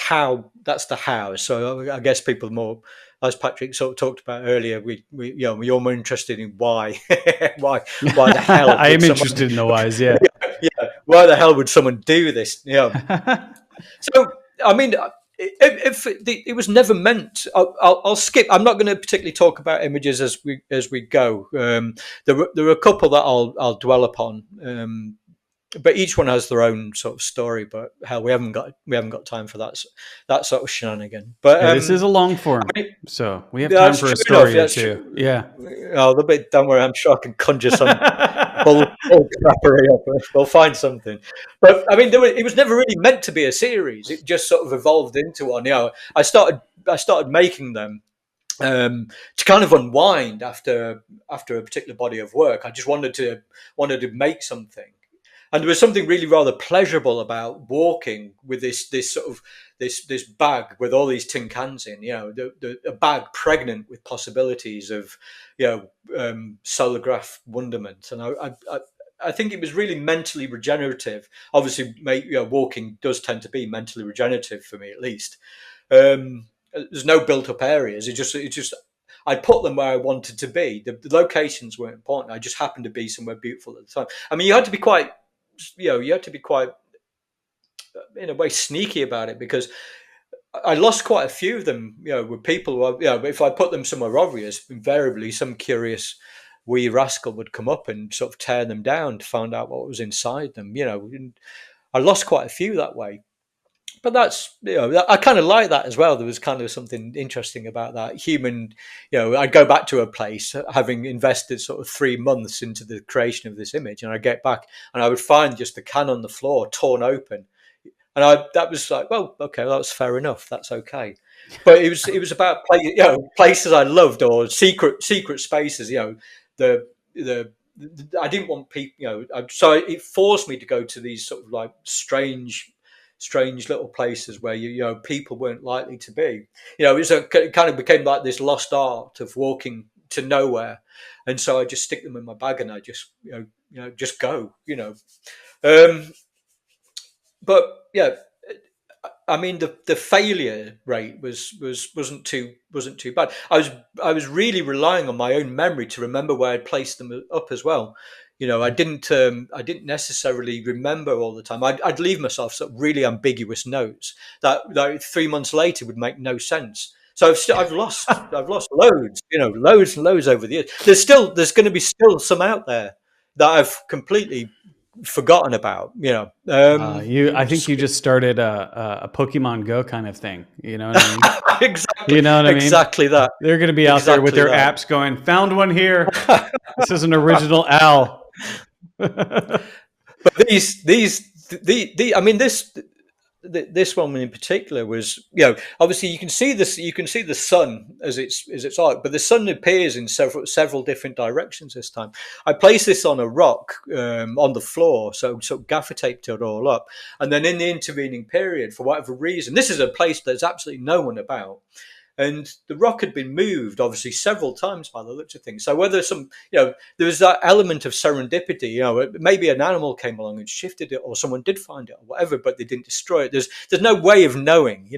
the how. So I guess people more, as Patrick sort of talked about earlier, we're more interested in why, why the hell? I am interested in the whys. Yeah. Why the hell would someone do this? So I mean, if it was never meant, I'll skip. I'm not going to particularly talk about images as we go. There are a couple that I'll dwell upon. But each one has their own sort of story. But hell, we haven't got time for that sort of shenanigan. But this is a long form, so we have time for a story or two. Yeah. Oh, the bit. Don't worry, I'm sure I can conjure some bull crappery up. We'll find something. But I mean, it was never really meant to be a series. It just sort of evolved into one. I started making them to kind of unwind after a particular body of work. I just wanted to make something. And there was something really rather pleasurable about walking with this sort of this bag with all these tin cans in, a bag pregnant with possibilities of, solargraph wonderment. And I think it was really mentally regenerative. Obviously, walking does tend to be mentally regenerative for me, at least. There's no built-up areas. It just I put them where I wanted to be. The locations weren't important. I just happened to be somewhere beautiful at the time. I mean, you had to be quite in a way sneaky about it, because I lost quite a few of them, with people who, if I put them somewhere obvious, invariably some curious wee rascal would come up and sort of tear them down to find out what was inside them. I lost quite a few that way. But that's, I kind of like that as well. There was kind of something interesting about that human, I'd go back to a place having invested sort of 3 months into the creation of this image, and I'd get back and I would find just the can on the floor torn open. And that was like, well, okay, well, that's fair enough. That's okay. But it was about places I loved, or secret spaces, I didn't want people, so it forced me to go to these sort of like strange strange little places where you know people weren't likely to be. You know, it kind of became like this lost art of walking to nowhere, and so I just stick them in my bag and I just just go. Um, but yeah, I mean the failure rate wasn't too bad. I was really relying on my own memory to remember where I'd placed them up as well. I didn't necessarily remember all the time. I'd leave myself sort of really ambiguous notes that 3 months later would make no sense. So I've lost loads, loads and loads over the years. There's going to be still some out there that I've completely forgotten about. I think you just started a Pokemon Go kind of thing. You know what I mean? exactly, You know what I mean? exactly that, They're going to be out there with exactly their that. apps going, found one here. This is an original owl. But I mean, this one in particular was, obviously you can see this, you can see the sun as its arc, but the sun appears in several different directions this time. I placed this on a rock on the floor, so gaffer taped it all up, and then in the intervening period, for whatever reason, this is a place there's absolutely no one about. And the rock had been moved, obviously, several times by the looks of things. So whether there was that element of serendipity, maybe an animal came along and shifted it, or someone did find it, or whatever, but they didn't destroy it. There's no way of knowing,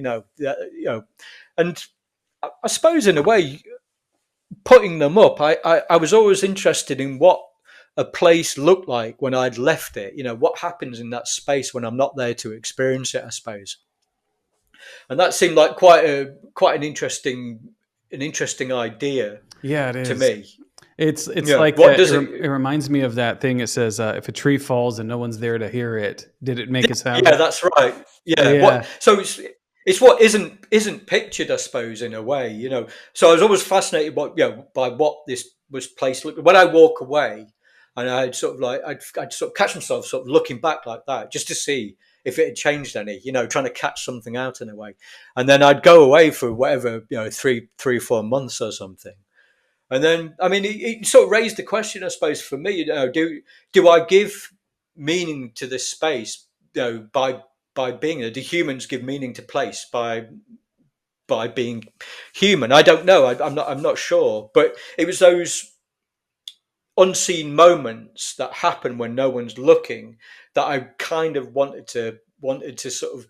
And I suppose in a way, putting them up, I was always interested in what a place looked like when I'd left it. What happens in that space when I'm not there to experience it, I suppose. And that seemed like quite an interesting idea Yeah, it to is. me. It's Yeah. like What does it reminds me of that thing. It says, if a tree falls and no one's there to hear it, did it make a Yeah, sound? that's right. Yeah. Yeah, It's what isn't pictured, I suppose, in a way. So I was always fascinated by what this was place looked. When I walk away, and I'd sort of catch myself sort of looking back like that just to see if it had changed any. Trying to catch something out in a way, and then I'd go away for whatever 3, 4 months or something. And then, I mean, it sort of raised the question, I suppose, for me. Do I give meaning to this space? By being there. Do humans give meaning to place by being human? I don't know. I'm not sure. But it was those unseen moments that happen when no one's looking that I kind of wanted to sort of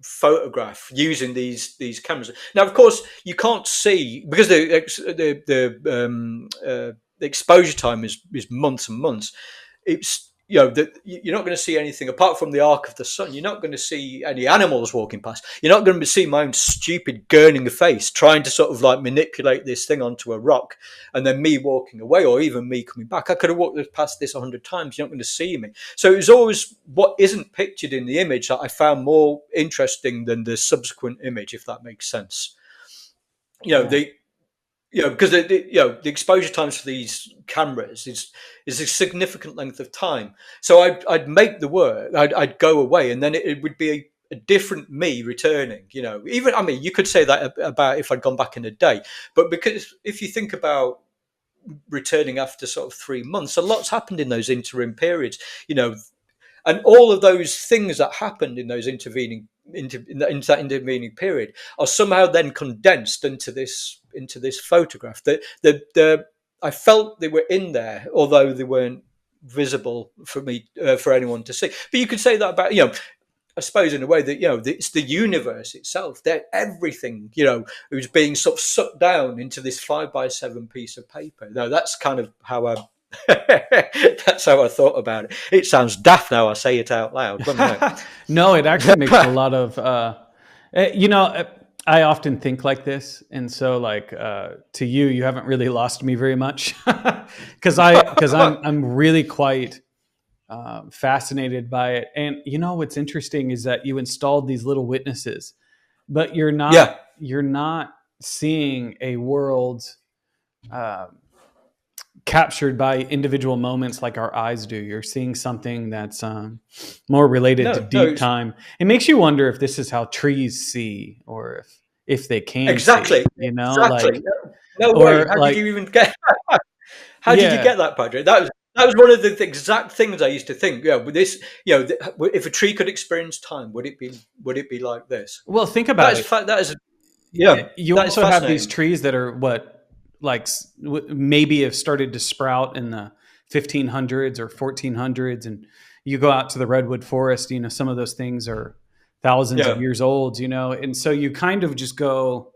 photograph using these cameras. Now, of course, you can't see because the exposure time is months and months. It's that you're not going to see anything apart from the arc of the sun. You're not going to see any animals walking past. You're not going to see my own stupid gurning face trying to sort of like manipulate this thing onto a rock, and then me walking away, or even me coming back. I could have walked past this 100 times. You're not going to see me. So it was always what isn't pictured in the image that I found more interesting than the subsequent image, if that makes sense. yeah. The because the exposure times for these cameras is a significant length of time. So I'd make the work, I'd go away, and then it would be a different me returning. Even, I mean, you could say that about if I'd gone back in a day, but because if you think about returning after sort of 3 months, a lot's happened in those interim periods. And all of those things that happened in those into that intervening period are somehow then condensed into this photograph. I felt they were in there, although they weren't visible for me for anyone to see. But you could say that about I suppose in a way that it's the universe itself. That everything who's being sort of sucked down into this 5x7 piece of paper. No, that's kind of how I. That's how I thought about it. It sounds daft now I say it out loud, doesn't it? No, it actually makes a lot of. I often think like this, and so like to you, you haven't really lost me very much because I'm really quite fascinated by it. And what's interesting is that you installed these little witnesses, but Yeah. you're not seeing a world captured by individual moments like our eyes do. You're seeing something that's more related to No, no, deep time. It makes you wonder if this is how trees see, or if they can see. exactly. Exactly. Like, No way. or How did like, you even get how did you yeah. get that, Patrick? That that was one of the exact things I used to think. Yeah, with this, if a tree could experience time, would it be like this? Well, think That about is it. fact. That is yeah. You That is also have these fascinating. trees that are what, like maybe have started to sprout in the 1500s or 1400s, and you go out to the redwood forest. Some of those things are thousands of Yeah. years old. And so you kind of just go,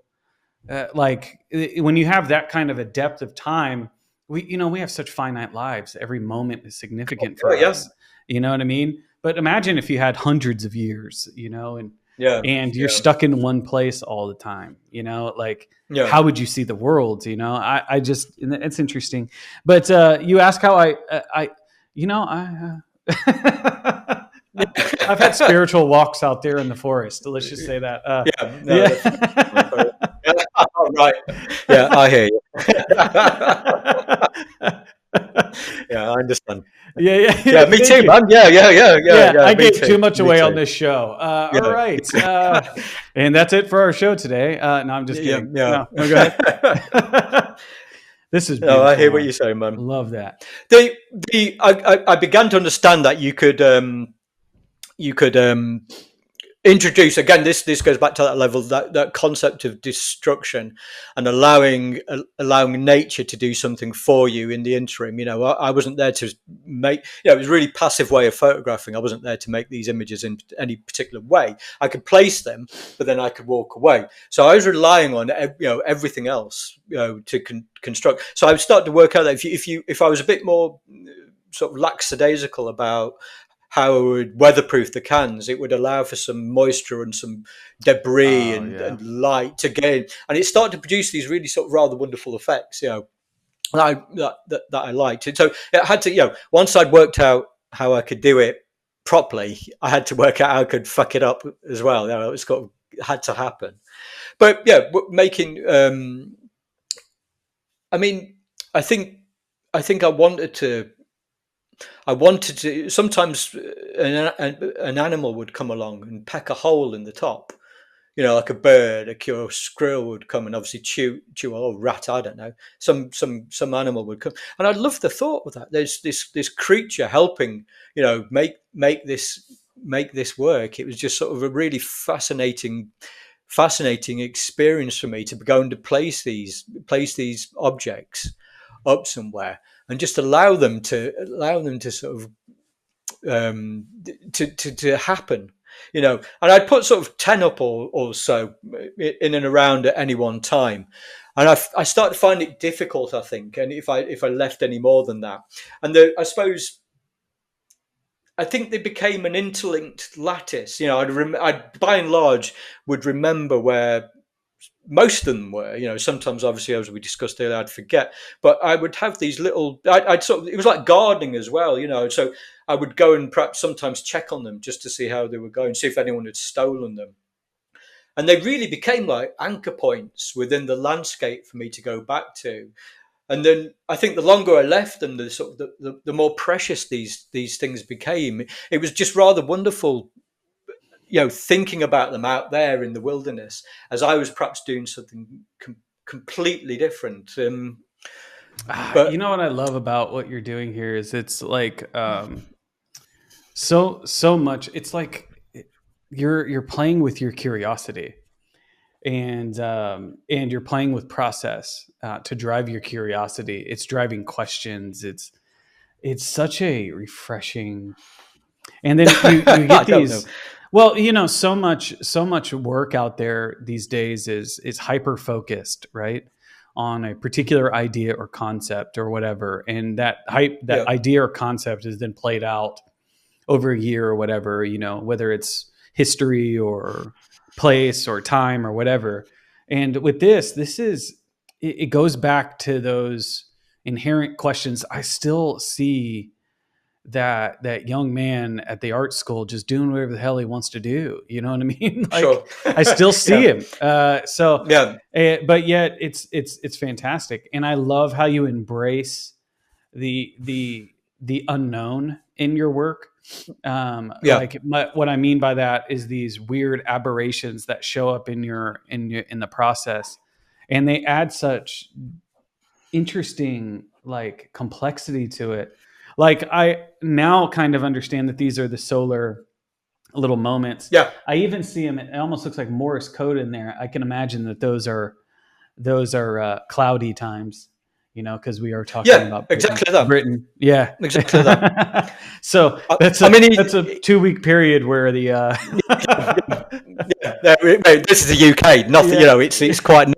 when you have that kind of a depth of time, we have such finite lives. Every moment is significant Oh, for yeah. us. You know what I mean? But imagine if you had hundreds of years, Yeah. and you're Yeah. stuck in one place all the time. Like, Yeah. how would you see the world? I just, it's interesting. But you ask how I you know I I've had spiritual walks out there in the forest. Let's just say that. Yeah. No. Yeah. Oh, right. Yeah, I hear you. Yeah, I understand. Yeah, Yeah, yeah. me Thank too, you. man. Yeah, yeah, yeah, yeah, Yeah, yeah. I Me gave too. too much Me away on too. this show. All Yeah. right. And that's it for our show today. No, I'm just Yeah, kidding. yeah. No, no, go ahead. This is No, I beautiful, hear what man. you're saying, man. Love that. I began to understand that you could introduce again. This goes back to that level, that concept of destruction and allowing nature to do something for you in the interim. I wasn't there to make. It was a really passive way of photographing. I wasn't there to make these images in any particular way. I could place them, but then I could walk away. So I was relying on everything else to construct. So I would start to work out that if I was a bit more sort of lackadaisical about how it would weatherproof the cans, it would allow for some moisture and some debris Oh, and, yeah. and light to get in. And it started to produce these really sort of rather wonderful effects, that I liked. And so it had to, once I'd worked out how I could do it properly, I had to work out how I could fuck it up as well. It had to happen. But yeah, making, I mean, I think, I wanted to. Sometimes an animal would come along and peck a hole in the top. Like a bird, a squirrel would come and obviously chew, or rat. I don't know. Some animal would come, and I love the thought of that. There's this creature helping. Make this work. It was just sort of a really fascinating experience for me to go and to place these objects up somewhere and just allow them to sort of to happen. And I'd put sort of 10 up or so in and around at any one time, and I started to find it difficult, I think, and if I left any more than that. And I think they became an interlinked lattice. I'd by and large would remember where most of them were. Sometimes, obviously, as we discussed earlier, I'd forget, but I would have these little. I'd sort of. It was like gardening as well. So I would go and perhaps sometimes check on them just to see how they were going, see if anyone had stolen them, and they really became like anchor points within the landscape for me to go back to. And then I think the longer I left them, the sort of the more precious these things became. It was just rather wonderful, thinking about them out there in the wilderness as I was perhaps doing something completely different. You But know what I love about what you're doing here is it's like so much. It's like you're playing with your curiosity, and you're playing with process to drive your curiosity. It's driving questions. It's such a refreshing. And then you I get don't know. these. Well, so much work out there these days is hyper focused, right, on a particular idea or concept or whatever, and that Yeah, idea or concept is then played out over a year or whatever, whether it's history or place or time or whatever. And with this is it goes back to those inherent questions. I still see that young man at the art school just doing whatever the hell he wants to do. You know what I mean? Like sure. I still see Yeah, him. yeah, But yet it's fantastic, and I love how you embrace the unknown in your work. yeah, What I mean by that is these weird aberrations that show up in the process, and they add such interesting like complexity to it. Like I now kind of understand that these are the solar little moments. Yeah, I even see them. It almost looks like Morse code in there. I can imagine that those are cloudy times, because we are talking yeah, about Britain. exactly that, Britain, yeah. exactly that. So I, that's I a mean, that's a 2 week period where the mate, this is the UK. Nothing, yeah, it's quite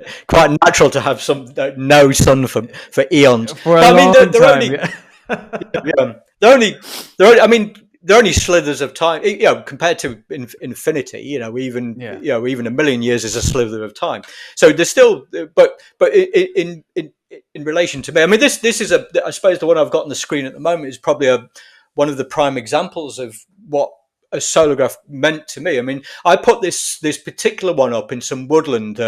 natural to have some no sun for eons. for a But I mean, long they're time. only Yeah. yeah, they're only. I mean, they're only slithers of time. Compared to infinity. Yeah. Even a million years is a slither of time. So there's still, but in relation to me, I mean, this is I suppose the one I've got on the screen at the moment is probably one of the prime examples of what a solargraph meant to me. I mean, I put this particular one up in some woodland.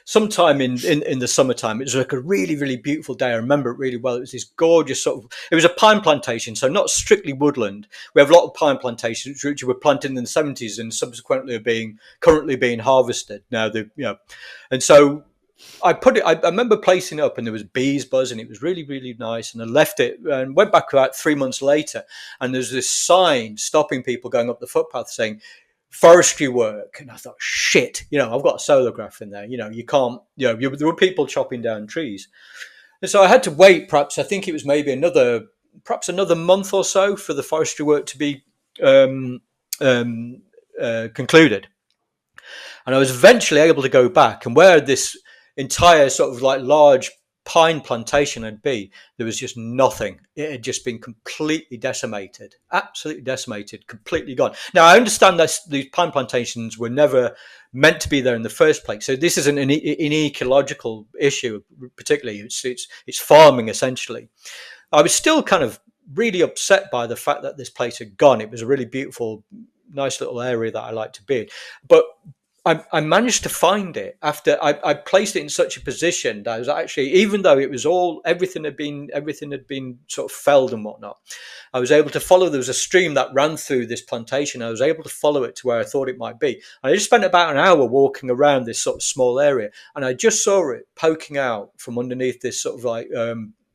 Sometime in the summertime. It was like a really, really beautiful day. I remember it really well. It was this gorgeous it was a pine plantation, so not strictly woodland. We have a lot of pine plantations which were planted in the 70s and subsequently are currently being harvested now. And so I remember placing it up and there was bees buzzing. It was really, really nice. And I left it and went back about 3 months later. And there's this sign stopping people going up the footpath saying, forestry work. And I thought, shit, I've got a solargraph in there. You can't, there were people chopping down trees. And so I had to wait, perhaps, I think it was maybe perhaps another month or so for the forestry work to be um, concluded. And I was eventually able to go back, and where this entire sort of like large pine plantation had been, there was just nothing. It had just been completely decimated, absolutely decimated, completely gone. Now I understand that these pine plantations were never meant to be there in the first place, so this isn't an ecological issue particularly. It's farming essentially. I was still kind of really upset by the fact that this place had gone. It was a really beautiful, nice little area that I like to be in, but I managed to find it after I placed it in such a position that I was actually, even though it was everything had been sort of felled and whatnot, I was able to follow. There was a stream that ran through this plantation. I was able to follow it to where I thought it might be. And I just spent about an hour walking around this sort of small area, and I just saw it poking out from underneath this sort of like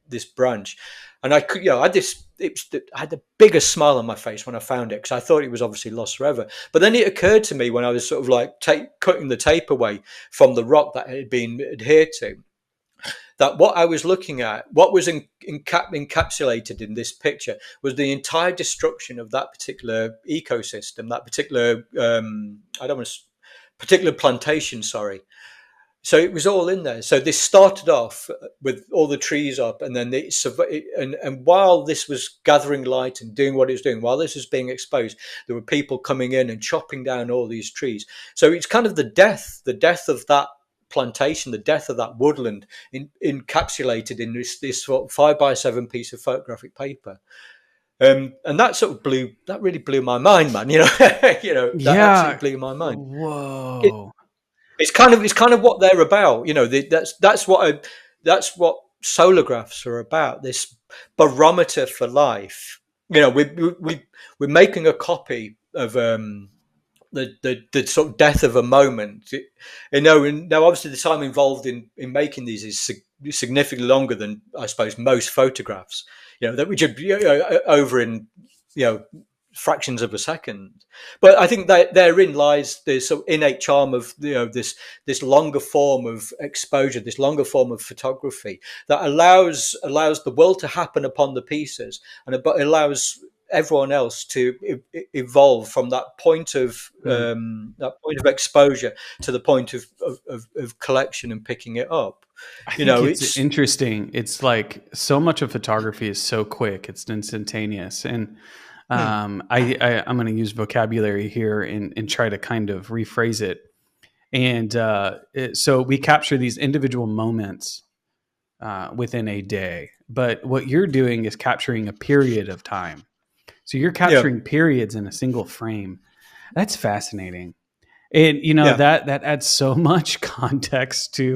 this branch. And I could, I had I had the biggest smile on my face when I found it because I thought it was obviously lost forever. But then it occurred to me when I was sort of like cutting the tape away from the rock that it had been adhered to, that what I was looking at, what was encapsulated in this picture, was the entire destruction of that particular ecosystem, that particular I don't want to particular plantation. Sorry. So it was all in there. So this started off with all the trees up, and then and while this was gathering light and doing what it was doing, while this was being exposed, there were people coming in and chopping down all these trees. So it's kind of the death of that plantation, the death of that woodland, encapsulated in this sort of 5x7 piece of photographic paper. And that really blew my mind, man. That absolutely Yeah. blew my mind. Whoa. It's kind of what they're about. That's what solagraphs are about. This barometer for life. We're making a copy of the sort of death of a moment. And now obviously the time involved in making these is significantly longer than I suppose most photographs. That we should over in you know fractions of a second. But I think that therein lies the sort of innate charm of this longer form of exposure, this longer form of photography that allows the world to happen upon the pieces, and it allows everyone else to evolve from that point of exposure to the point of collection and picking it up. I You think know, it's it's interesting. It's like so much of photography is so quick; it's instantaneous. And I'm going to use vocabulary here and try to kind of rephrase it. And so we capture these individual moments within a day, but what you're doing is capturing a period of time. So you're yeah, capturing periods in a single frame. That's fascinating. And yeah. that adds so much context to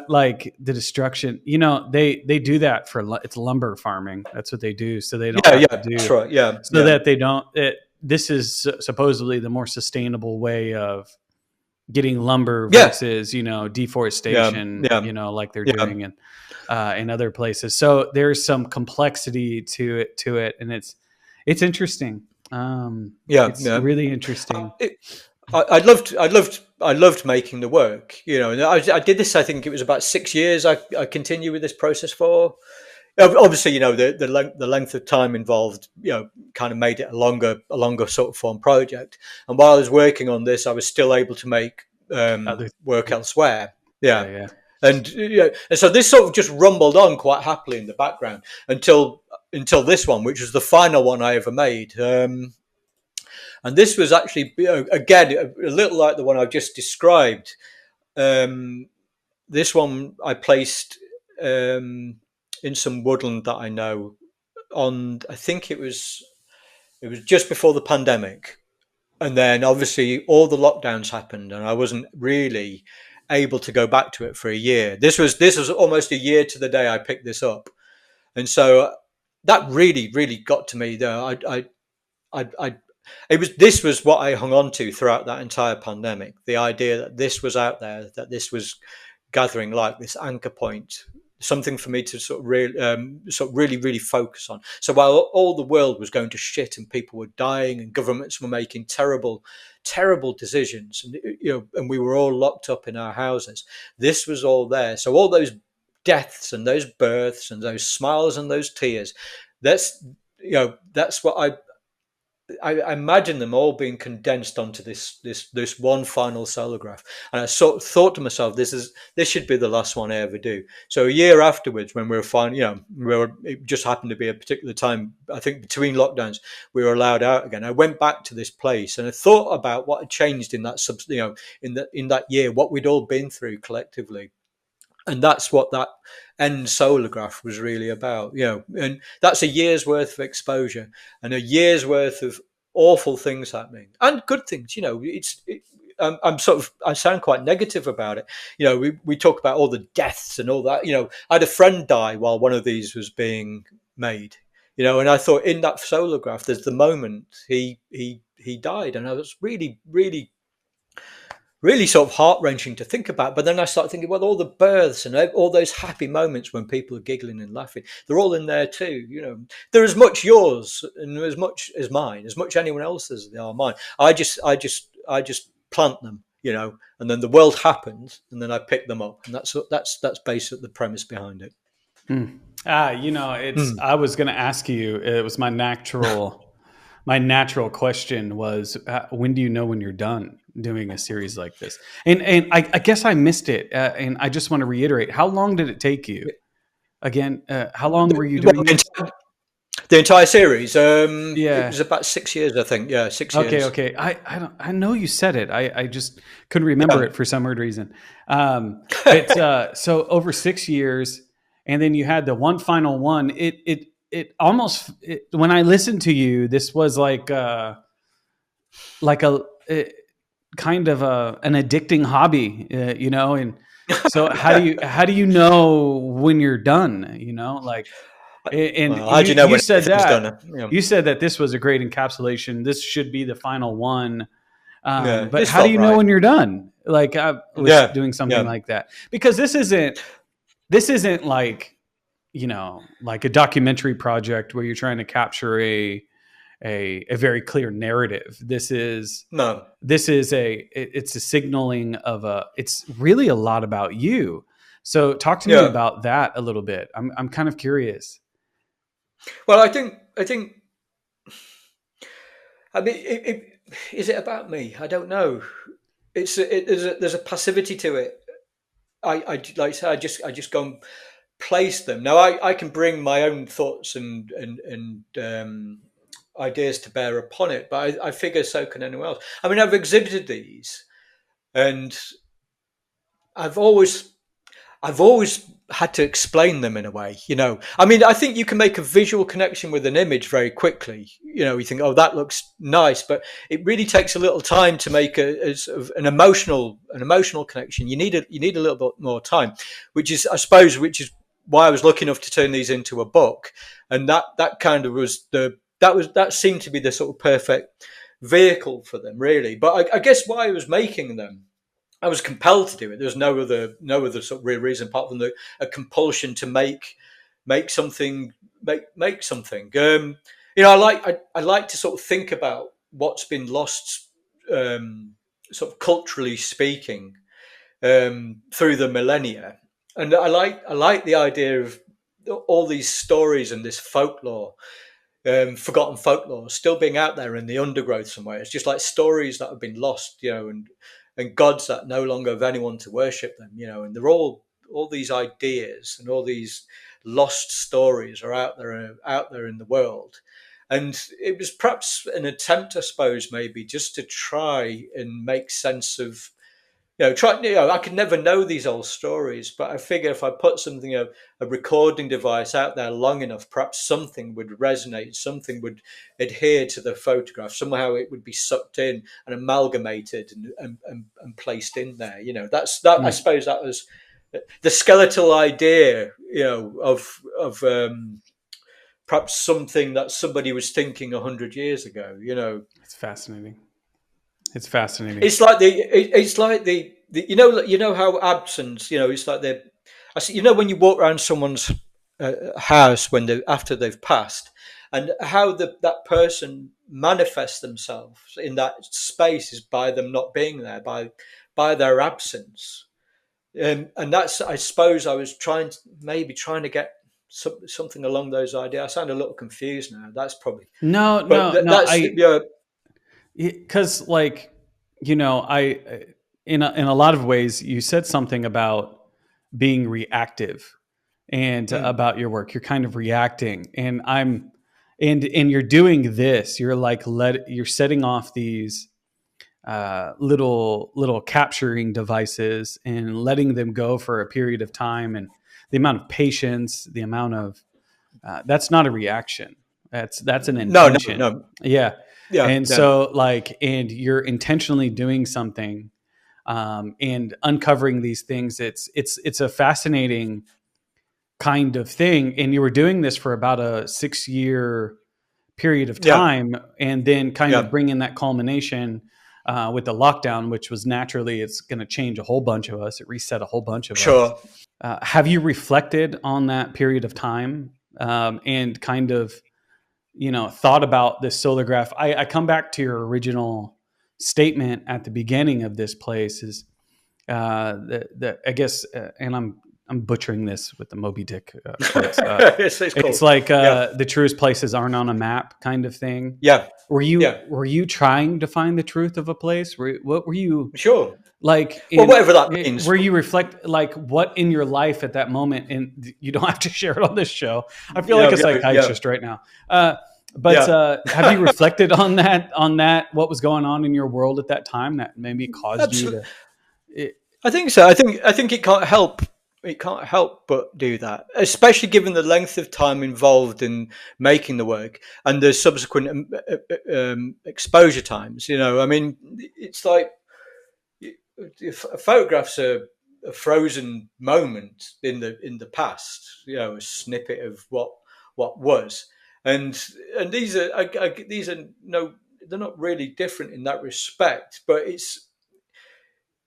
like the destruction. They do that for it's lumber farming. That's what they do, so they don't Yeah, have yeah, to that's do right. Yeah, so yeah. that they don't. This is supposedly the more sustainable way of getting lumber Yeah, versus, yeah, deforestation, yeah, like they're yeah, doing in other places. So there's some complexity to it, and it's interesting. yeah, It's yeah. really I, interesting. it, I loved making the work. And I did this. I think it was about 6 years. I continued with this process for. Obviously, the length of time involved, kind of made it a longer sort of form project. And while I was working on this, I was still able to make Other, work elsewhere. yeah, Yeah, yeah. and so this sort of just rumbled on quite happily in the background until this one, which was the final one I ever made. And this was actually, again, a little like the one I've just described. Um, this one I placed in some woodland that I know on. I think it was just before the pandemic, and then obviously all the lockdowns happened, and I wasn't really able to go back to it for a year. This was almost a year to the day I picked this up, and so that really really got to me. Though I this was what I hung on to throughout that entire pandemic. The idea that this was out there, that this was gathering like this anchor point, something for me to sort of really, really focus on. So while all the world was going to shit and people were dying and governments were making terrible, terrible decisions, and we were all locked up in our houses, this was all there. So all those deaths and those births and those smiles and those tears, that's what I imagine them all being condensed onto this one final solargraph, and I sort of thought to myself, this should be the last one I ever do. So a year afterwards, when we were fine, it just happened to be a particular time. I think between lockdowns, we were allowed out again. I went back to this place and I thought about what had changed in that in that year, what we'd all been through collectively, and that's what that end solar graph was really about. And that's a year's worth of exposure and a year's worth of awful things happening and good things. I sound quite negative about it. We talk about all the deaths and all that. I had a friend die while one of these was being made. And I thought in that solar graph, there's the moment he died, and I was really, really, really sort of heart wrenching to think about. But then I started thinking, well, all the births and all those happy moments when people are giggling and laughing, they're all in there too. They're as much yours and as much as mine, as much anyone else's they are mine. I just plant them, and then the world happens, and then I pick them up, and that's basically the premise behind it. Hmm. It's. Mm. I was going to ask you. It was my natural. My natural question was, when do you know when you're done doing a series like this? And I guess I missed it, and I just want to reiterate. How long did it take you? Again, how long were you Well, doing the it? entire, the entire series, it Yeah. was about 6 years, I think. Yeah, 6 years. Okay. I know you said it. I just couldn't remember Yeah. it for some weird reason. But so over 6 years, and then you had the one final one. It almost when I listened to you, this was like a kind of an addicting hobby, And so how do you know when you're done? And Well, how do you you know you when said everything's that done? you said that this was a great encapsulation. This should be the final one. Yeah, But this how do felt you know right. when you're done? With Yeah, doing something yeah. like that? Because this isn't like a documentary project where you're trying to capture a very clear narrative. No, It's a signaling of it's really a lot about you. So talk to me yeah. about that a little bit. I'm kind of curious. Well, I think. I mean, is it about me? I don't know. There's a passivity to it. I like I say, I just go and place them. Now I can bring my own thoughts and ideas to bear upon it, but I figure so can anyone else. I mean, I've exhibited these, and I've always I've always had to explain them in a way, I mean, I think you can make a visual connection with an image very quickly. You think, oh, that looks nice, but it really takes a little time to make a sort of an emotional connection. You need a little bit more time, which is why I was lucky enough to turn these into a book, and that kind of that seemed to be the sort of perfect vehicle for them, really. But I guess why I was making them I was compelled to do it. There was no other sort of real reason apart from a compulsion to make something make something. I like to sort of think about what's been lost, sort of culturally speaking, through the millennia, and I like the idea of all these stories and this folklore, forgotten folklore still being out there in the undergrowth somewhere. It's just like stories that have been lost, and gods that no longer have anyone to worship them, and they're all these ideas and all these lost stories are out there in the world. And it was perhaps an attempt, I suppose, maybe just to try and make sense of, I could never know these old stories, but I figure if I put something, a recording device out there long enough, perhaps something would resonate, something would adhere to the photograph. Somehow it would be sucked in and amalgamated and placed in there. That's that. I Mm. suppose that was the skeletal idea, of perhaps something that somebody was thinking 100 years ago. It's fascinating. It's fascinating. It's like the how absence, it's like the I see, when you walk around someone's house when they after they've passed, and how that person manifests themselves in that space is by them not being there, by their absence. And that's, I suppose, I was trying to get something along those ideas. I sound a little confused now. That's probably, No, but no, no. that's Because like, I in a lot of ways, you said something about being reactive and mm, about your work. You're kind of reacting, and and you're doing this. You're like you're setting off these little capturing devices and letting them go for a period of time, and the amount of patience, the amount of that's not a reaction. That's an no, no, intention. no, Yeah. yeah, And yeah, so and you're intentionally doing something, and uncovering these things. It's a fascinating kind of thing. And you were doing this for about a 6 year period of yeah, time, and then kind of yeah. bringing that culmination with the lockdown, which was naturally, it's going to change a whole bunch of us. It reset a whole bunch of us. Sure. Have you reflected on that period of time, and kind of, thought about this solar graph? I come back to your original statement at the beginning of this place is I guess, and I'm butchering this with the Moby Dick quotes. it's It's cool. like Yeah, the truest places aren't on a map, kind of thing. yeah, Were you yeah. were you trying to find the truth of a place? What were you Sure. like Well, in? whatever that means. Where you reflect, like, what in your life at that moment, and you don't have to share it on this show. I feel like Yeah, a yeah, yeah, psychiatrist right now. But yeah. have you reflected on that? What was going on in your world at that time that maybe caused you Absolutely. to? It, I think so. I think it can't help. It can't help but do that, especially given the length of time involved in making the work and the subsequent exposure times. I mean, it's like if a photograph's a frozen moment in the past, a snippet of what was, and these are no, they're not really different in that respect, but it's,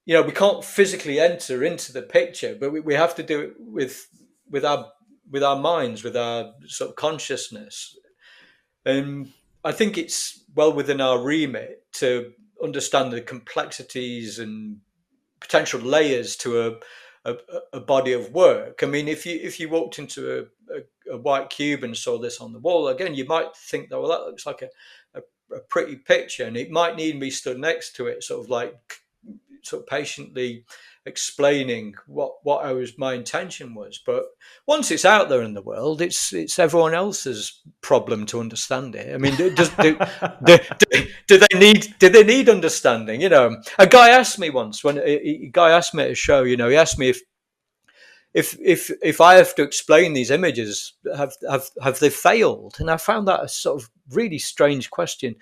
we can't physically enter into the picture, but we have to do it with our with our minds, with our sort of consciousness. And I think it's well within our remit to understand the complexities and potential layers to a, a body of work. I mean, if you walked into a white cube and saw this on the wall again, you might think that, well, that looks like a pretty picture, and it might need to be stood next to it, sort of patiently explaining what my intention was. But once it's out there in the world, it's everyone else's problem to understand it. I mean, do they need understanding? A guy asked me once, when a guy asked me at a show. He asked me if I have to explain these images, have they failed? And I found that a sort of really strange question.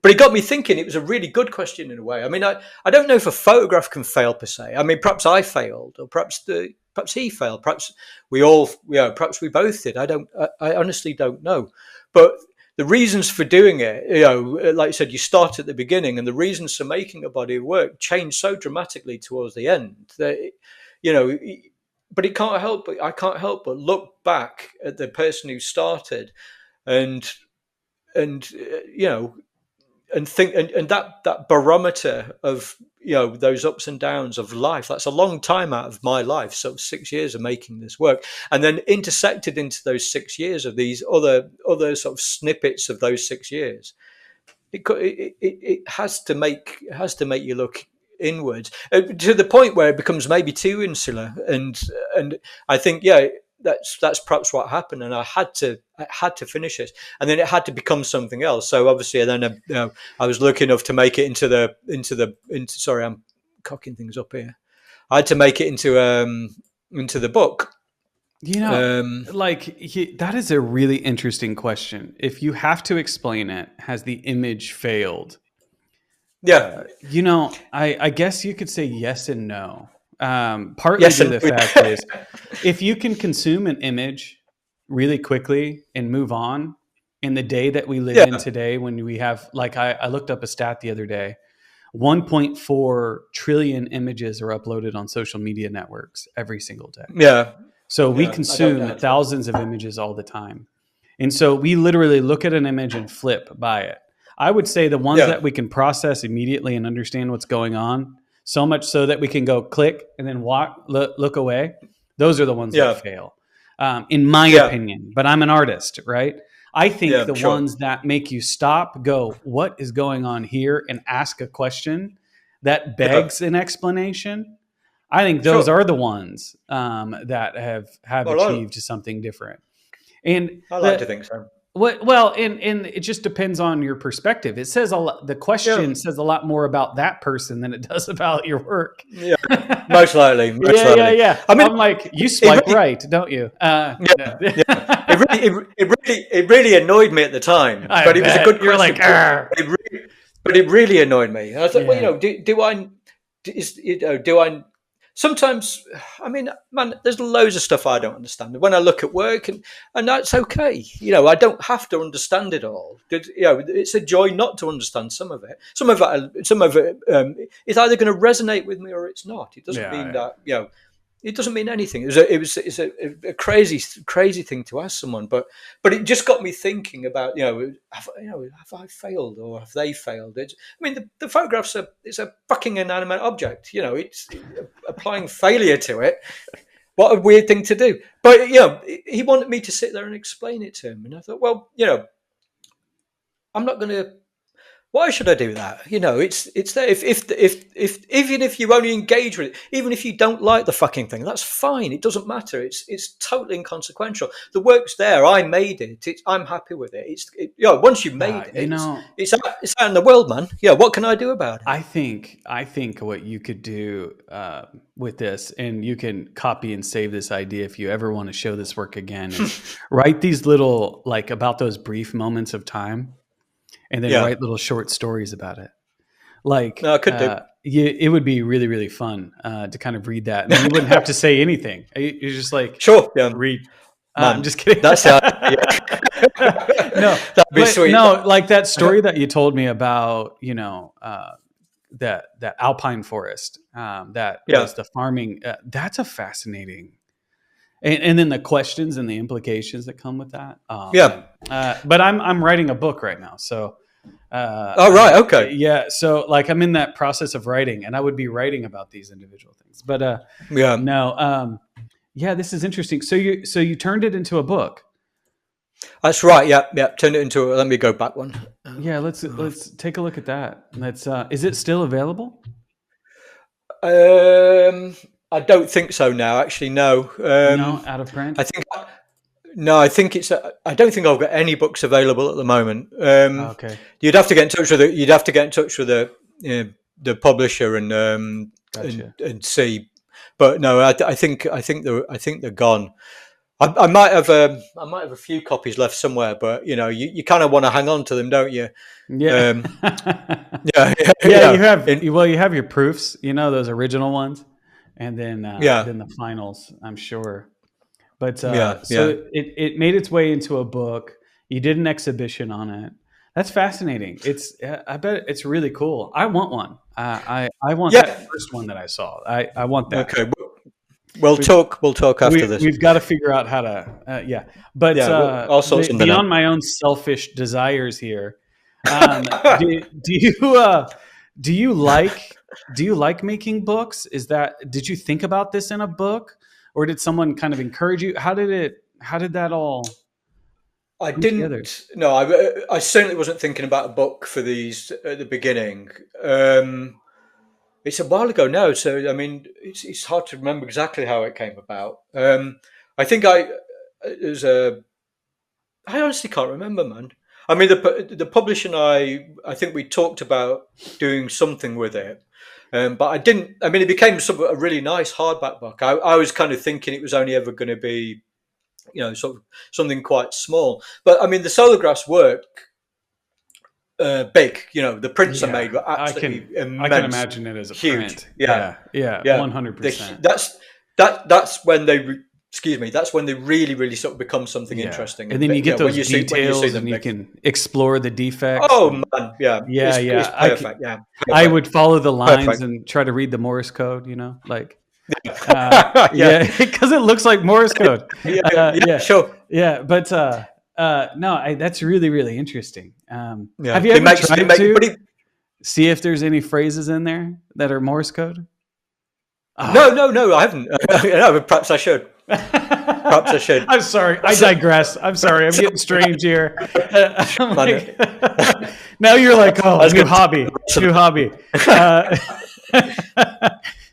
But it got me thinking. It was a really good question in a way. I mean, I don't know if a photograph can fail per se. I mean, perhaps I failed, or perhaps he failed. Perhaps we all, perhaps we both did. I honestly don't know. But the reasons for doing it, like you said, you start at the beginning, and the reasons for making a body of work change so dramatically towards the end that, you know, but it can't help. But I can't help but look back at the person who started, and you know, and think, and that barometer of, those ups and downs of life, that's a long time out of my life, so 6 years of making this work, and then intersected into those 6 years of these other sort of snippets of those 6 years. It has to make you look inwards, to the point where it becomes maybe too insular, and I think, that's perhaps what happened, and I had to finish it, and then it had to become something else. So obviously, then I was lucky enough to make it into sorry, I'm cocking things up here. I had to make it into the book. That is a really interesting question. If you have to explain it, has the image failed? Yeah. I guess you could say yes and no. Partly Yes, due and to the fact is, if you can consume an image really quickly and move on, in the day that we live in today, when we have, like, I looked up a stat the other day, 1.4 trillion images are uploaded on social media networks every single day. Yeah. So we consume thousands of images all the time. And so we literally look at an image and flip by it. I would say the ones that we can process immediately and understand what's going on, so much so that we can go click and then look away, those are the ones that fail, in my opinion. But I'm an artist, right? I think the ones that make you stop, go, what is going on here, and ask a question that begs an explanation, I think those are the ones that have achieved something different. And I like to think so. Well, and it just depends on your perspective. It says a lot. The question says a lot more about that person than it does about your work. Yeah, most likely. Yeah. I mean, I'm like, you swipe right, don't you? It really annoyed me at the time, but it was a good question. But it really annoyed me. I was like, well, do I? Sometimes, I mean, man, there's loads of stuff I don't understand. When I look at work, and that's okay. I don't have to understand it all. It's a joy not to understand some of it. Some of it is either going to resonate with me or it's not. It doesn't mean that, it doesn't mean anything. It's a crazy thing to ask someone, but it just got me thinking about, have I failed or have they failed? The photographs it's a fucking inanimate object. It's applying failure to it. What a weird thing to do. But he wanted me to sit there and explain it to him, and I thought, well, I'm not going to. Why should I do that? It's there. If even if you only engage with it, even if you don't like the fucking thing, that's fine. It doesn't matter. It's totally inconsequential. The work's there. I made it. I'm happy with it. Once you've made it, it's out in the world, man. Yeah, what can I do about it? I think what you could do with this, and you can copy and save this idea if you ever want to show this work again, is write these little, like, about those brief moments of time. And then write little short stories about it. Like, no, I could do. It would be really, really fun to kind of read that. And you wouldn't have to say anything. You're just like, sure, read. I'm just kidding. That's No, that'd be sweet. No, like that story that you told me about, that alpine forest, that was the farming. That's a fascinating. And then the questions and the implications that come with that. But I'm writing a book right now, so. Right. Okay. Yeah. So, like, I'm in that process of writing, and I would be writing about these individual things. But no. This is interesting. So you turned it into a book. That's right. Yeah. Turned it into. Let me go back one. Let's take a look at that. Is it still available? I don't think so now. Actually, no. No, out of print. I think it's. I don't think I've got any books available at the moment. Okay. You'd have to get in touch with the publisher and Gotcha. and see. But no, I think they're gone. I might have a few copies left somewhere, but you kind of want to hang on to them, don't you? Yeah. You have your proofs, those original ones. And then the finals, I'm sure. But it made its way into a book. You did an exhibition on it. That's fascinating. I bet it's really cool. I want one. I want that Yeah. first one that I saw. I want that. Okay. We'll We've, talk. We'll talk after this. we've got to figure out how to, yeah. But Yeah. I'll sort something out. beyond my own selfish desires here, do you do you like making books? Did you think about this in a book, or did someone kind of encourage you? How did that all I come together? didn't. No, I certainly wasn't thinking about a book for these at the beginning. It's a while ago now, so I mean, it's hard to remember exactly how it came about. I think there's a. I honestly can't remember, man. I mean, the publisher and I think we talked about doing something with it, but I didn't. I mean, it became a really nice hardback book. I was kind of thinking it was only ever going to be, sort of something quite small. But I mean, the Solargraphs work big. The prints are made Yeah, were absolutely I can immense, imagine it as a huge. print. Yeah, Yeah, yeah. 100%. That's when they. Excuse me. That's when they really, really sort of become something Yeah, interesting. and then you get when those you see details, them and you big. can explore the defects. Oh And man, yeah, yeah, it's yeah, perfect. Yeah, I perfect, would follow the lines perfect. and try to read the Morse code. Like, Yeah, yeah, because it looks like Morse code. yeah, yeah, Yeah, sure. yeah, but no, that's really, really interesting. Yeah, Have you ever tried but to see if there's any phrases in there that are Morse code? no, Oh. no, no, I haven't. No, but perhaps I should. Perhaps I should. I'm sorry. I digress. I'm sorry. I'm getting strange here. I'm like, now you're like, oh, new hobby, new hobby.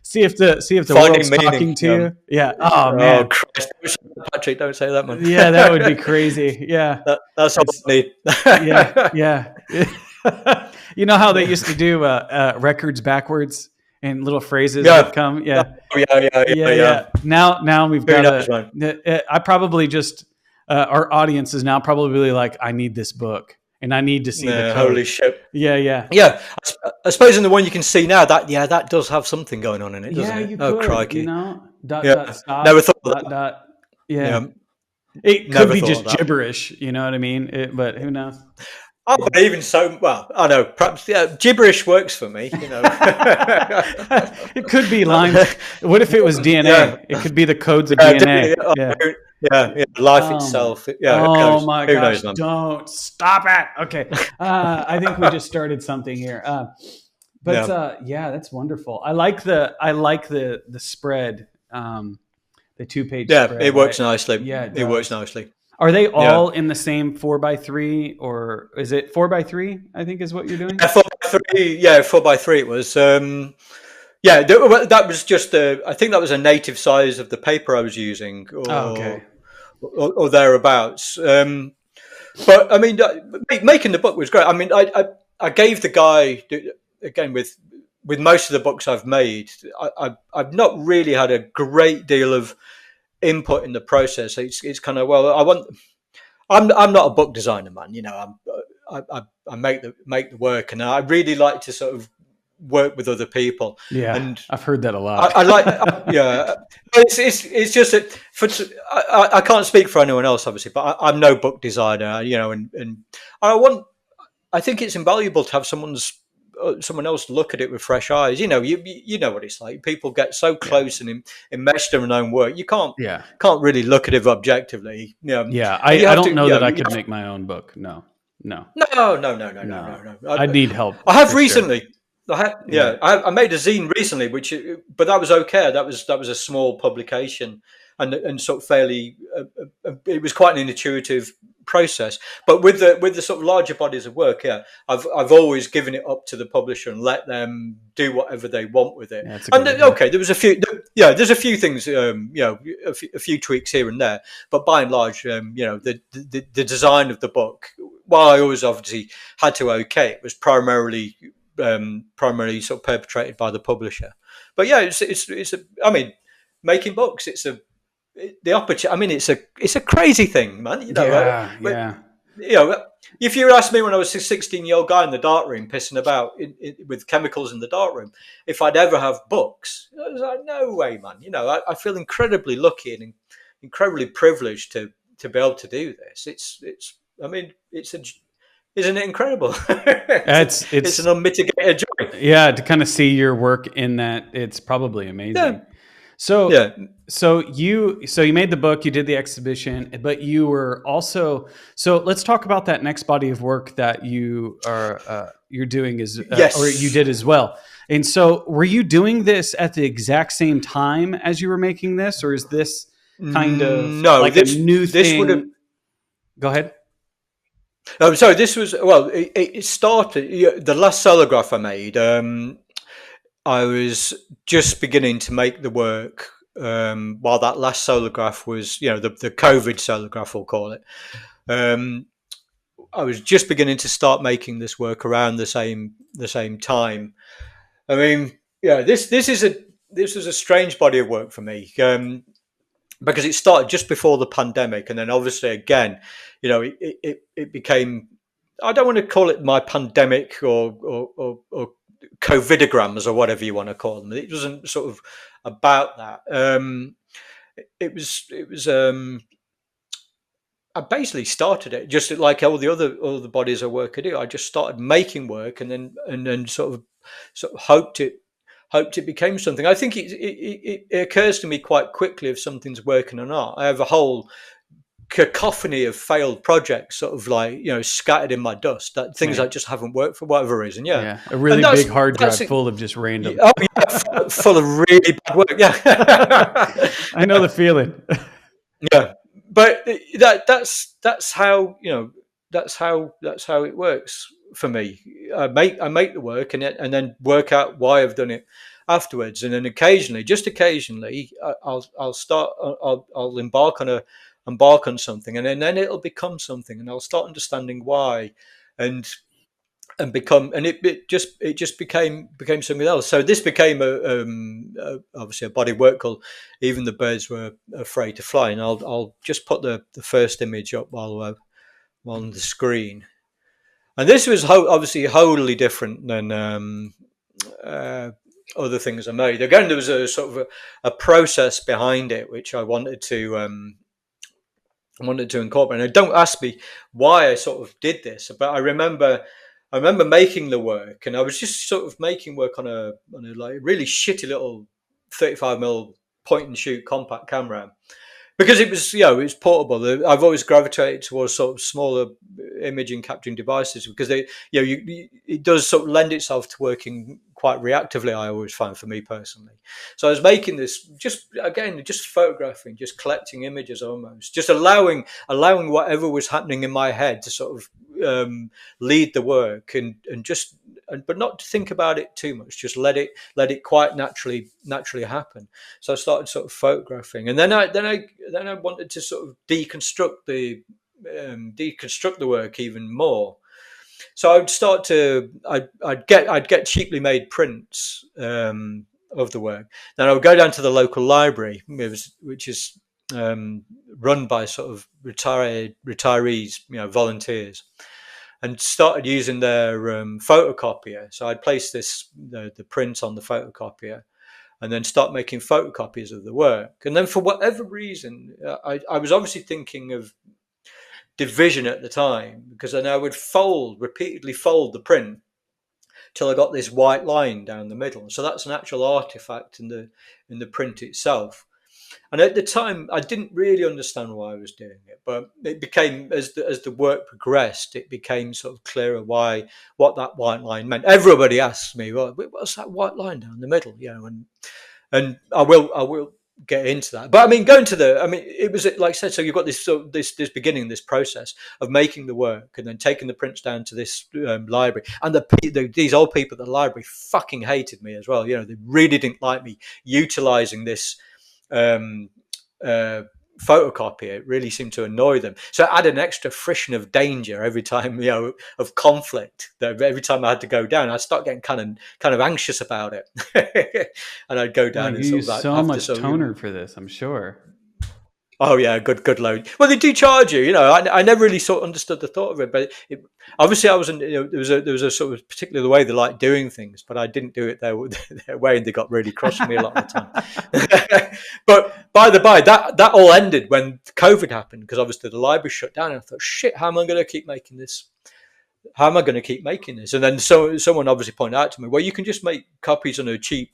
See if the Finding world's meaning. talking to you. Yeah. Oh Oh man. Christ, Patrick, don't say that, man. Yeah, that would be crazy. Yeah. That's all It's, I need. yeah. Yeah. You know how they used to do records backwards and little phrases Yeah. would come. Yeah. Oh, yeah. Now we've Who got knows, man? I probably just our audience is now probably like, I need this book and I need to see the code. Holy shit. Yeah. Yeah, I suppose in the one you can see now that does have something going on in it, doesn't Yeah, it? you Oh could, crikey! dot stop, Never thought of that. dot. Yeah. Yeah, It could never be thought just of that. gibberish, you know what I mean? But who knows? Oh, but even so, well, I know. Perhaps gibberish works for me. It could be lines. What if it was DNA? Yeah. It could be the codes of DNA. Yeah. Life itself. Yeah. Who Oh knows? my Who gosh! knows, man? Don't stop it. Okay, I think we just started something here. But yeah, that's wonderful. I like the spread, the 2-page Yeah, spread. it works nicely. Yeah, it works nicely. Are they all in the same 4x3, or is it 4x3? I think is what you're doing. Yeah, 4x3. Yeah, 4x3. It was. That was just I think that was a native size of the paper I was using, Okay. or thereabouts. But I mean, making the book was great. I mean, I gave the guy, again, with most of the books I've made, I've not really had a great deal of input in the process. It's kind of, I'm not a book designer, man. I make the work, and I really like to sort of work with other people. Yeah, and I've heard that a lot. I like, yeah. It's just that I can't speak for anyone else, obviously, but I'm no book designer, and I think it's invaluable to have someone else look at it with fresh eyes. You know what it's like. People get so close and enmeshed in their own work. You can't really look at it objectively. Yeah, I don't know that I could make my own book. No. I need help. I have recently. Sure. I made a zine recently, but that was okay. That was a small publication, and sort of fairly. It was quite an intuitive process. But with the sort of larger bodies of work, I've always given it up to the publisher and let them do whatever they want with it. There was a few. There's a few things. A few tweaks here and there, but by and large, the design of the book, while I always obviously had to it was primarily sort of perpetrated by the publisher. But yeah, I mean, making books, the opportunity. I mean, it's a crazy thing, man. If you asked me when I was a 16-year-old guy in the darkroom pissing about with chemicals in the darkroom, if I'd ever have books, I was like, no way, man. I feel incredibly lucky and incredibly privileged to be able to do this. It's I mean, isn't it incredible? It's It's an unmitigated joy. yeah, to kind of see your work in that, it's probably Yeah, amazing. So yeah. so you made the book, you did the exhibition, but you were also, so let's talk about that next body of work that you're doing is or you Yes. did as well. And so were you doing this at the exact same time as you were making this, or is this kind of No, like a this new this would have. thing? Go ahead. Oh, sorry. This was, well. It started, yeah, the last Solargraph I made. I was just beginning to make the work, while that last Solargraph was, the COVID Solargraph, we'll call it. Um, I was just beginning to start making this work around the same time. I mean, yeah, this was a strange body of work for me, because it started just before the pandemic, and then obviously again, it became. I don't want to call it my pandemic or COVIDograms or whatever you want to call them. It wasn't sort of about that. It was. I basically started it just like all the bodies of work I do. I just started making work, and then sort of hoped it became something. I think it occurs to me quite quickly if something's working or not. I have a whole cacophony of failed projects, sort of like, scattered in my dust, that things Yeah. that just haven't worked for whatever reason. Yeah, Yeah, a and really big hard that's drive it. full of just random. Oh yeah, full of really bad work. Yeah. I know the feeling. Yeah, but that's how, that's how it works for me. I make the work, and then work out why I've done it afterwards, and then occasionally, just occasionally, I'll start. I'll embark on something, and then it'll become something, and I'll start understanding why, and it just became something else. So this became obviously a body of work called "Even the Birds Were Afraid to Fly," and I'll just put the first image up while we're on the screen. And this was obviously wholly different than uh, other things I made. Again, there was a sort of a process behind it which I wanted to incorporate. And don't ask me why I sort of did this, but I remember making the work, and I was just sort of making work on a like really shitty little 35mm point and shoot compact camera, because it was portable. I've always gravitated towards sort of smaller imaging capturing devices, because it does sort of lend itself to working quite reactively. I always find, for me personally. So I was making this, just photographing, just collecting images, almost just allowing whatever was happening in my head to sort of lead the work, but not to think about it too much. Just let it quite naturally happen. So I started sort of photographing, and then I wanted to sort of deconstruct the work even more. So I'd get cheaply made prints of the work. Then I would go down to the local library, which is run by sort of retirees, volunteers, and started using their photocopier. So I'd place the print on the photocopier, and then start making photocopies of the work. And then, for whatever reason, I was obviously thinking of division at the time, because then I would repeatedly fold the print till I got this white line down the middle. So that's an actual artifact in the print itself. And at the time, I didn't really understand why I was doing it, but it became, as the work progressed, it became sort of clearer what that white line meant. Everybody asks me, "Well, what's that white line down the middle?" And I will get into that. But I mean, it was like I said. So you've got this beginning, this process of making the work, and then taking the prints down to this library. And these old people at the library fucking hated me as well. They really didn't like me utilizing this um, uh, photocopier. It really seemed to annoy them. So it added an extra friction of danger every time, of conflict. That every time I had to go down, I'd start getting kind of anxious about it, and I'd go Well, down and you sort use of like so have to much toner for this, I'm sure. Oh yeah, good load. Well, they do charge you. You know, I never really sort of understood the thought of it, but obviously I wasn't. You know, there was a sort of particular way they like doing things, but I didn't do it their way, and they got really cross with me a lot of the time. But by the by, that all ended when COVID happened, because obviously the library shut down, and I thought, shit, how am I going to keep making this? How am I going to keep making this? And then someone obviously pointed out to me, well, you can just make copies on a cheap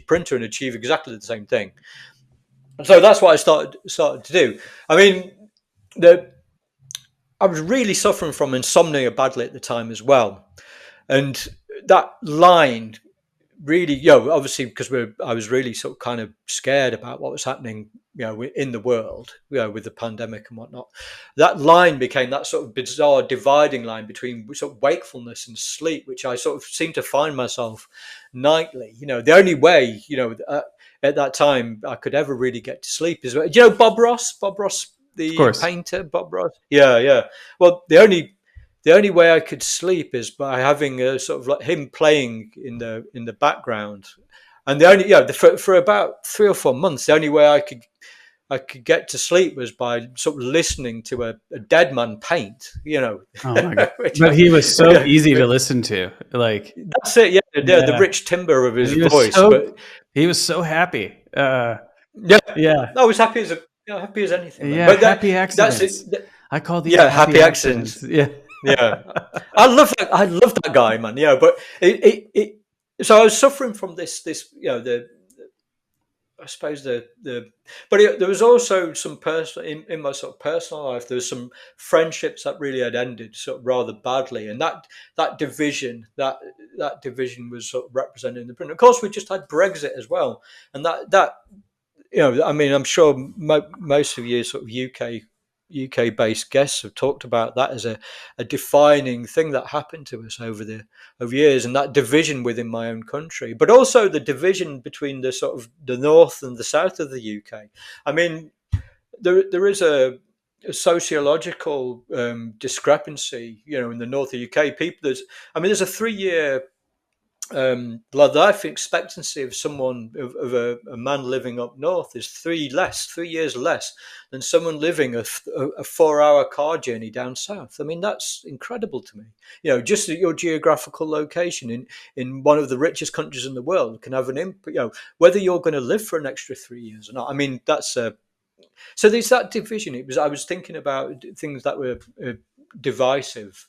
printer and achieve exactly the same thing. And so that's what I started to do. I mean, the I was really suffering from insomnia badly at the time as well, and that line really, obviously because I was really sort of kind of scared about what was happening, in the world, with the pandemic and whatnot. That line became that sort of bizarre dividing line between sort of wakefulness and sleep, which I sort of seemed to find myself nightly. The only way, at that time I could ever really get to sleep is, Bob Ross, Of the course. painter, Bob Ross. Yeah, yeah. Well, the only way I could sleep is by having a sort of like him playing in the background, and the only for about 3 or 4 months, the only way I could get to sleep was by sort of listening to a dead man paint. Oh my god! Which But I, he was so yeah, easy to listen to. Like, that's it. Yeah, the yeah, rich timbre of and his voice, but he was so happy. yeah, Yeah, I was happy as anything, man. yeah, But happy that's accidents. it. I call these Yeah, happy happy accidents. accidents. Yeah. Yeah, I love that guy, man. Yeah, but so I was suffering from this, the I suppose but there was also some personal in my sort of personal life. There was some friendships that really had ended sort of rather badly, and that division was sort of represented in the print. Of course, we just had Brexit as well, and that I mean, I'm sure most of you sort of UK based guests have talked about that as a defining thing that happened to us over years, and that division within my own country, but also the division between the sort of the north and the south of the UK. I mean, there is a sociological discrepancy, in the north of the UK. There's a 3 year life expectancy of someone of a man living up north is 3 years less than someone living a 4 hour car journey down south. I mean, that's incredible to me. Just that your geographical location in one of the richest countries in the world can have an impact. Whether you're going to live for an extra 3 years or not. I mean, that's so there's that division. I was thinking about things that were divisive.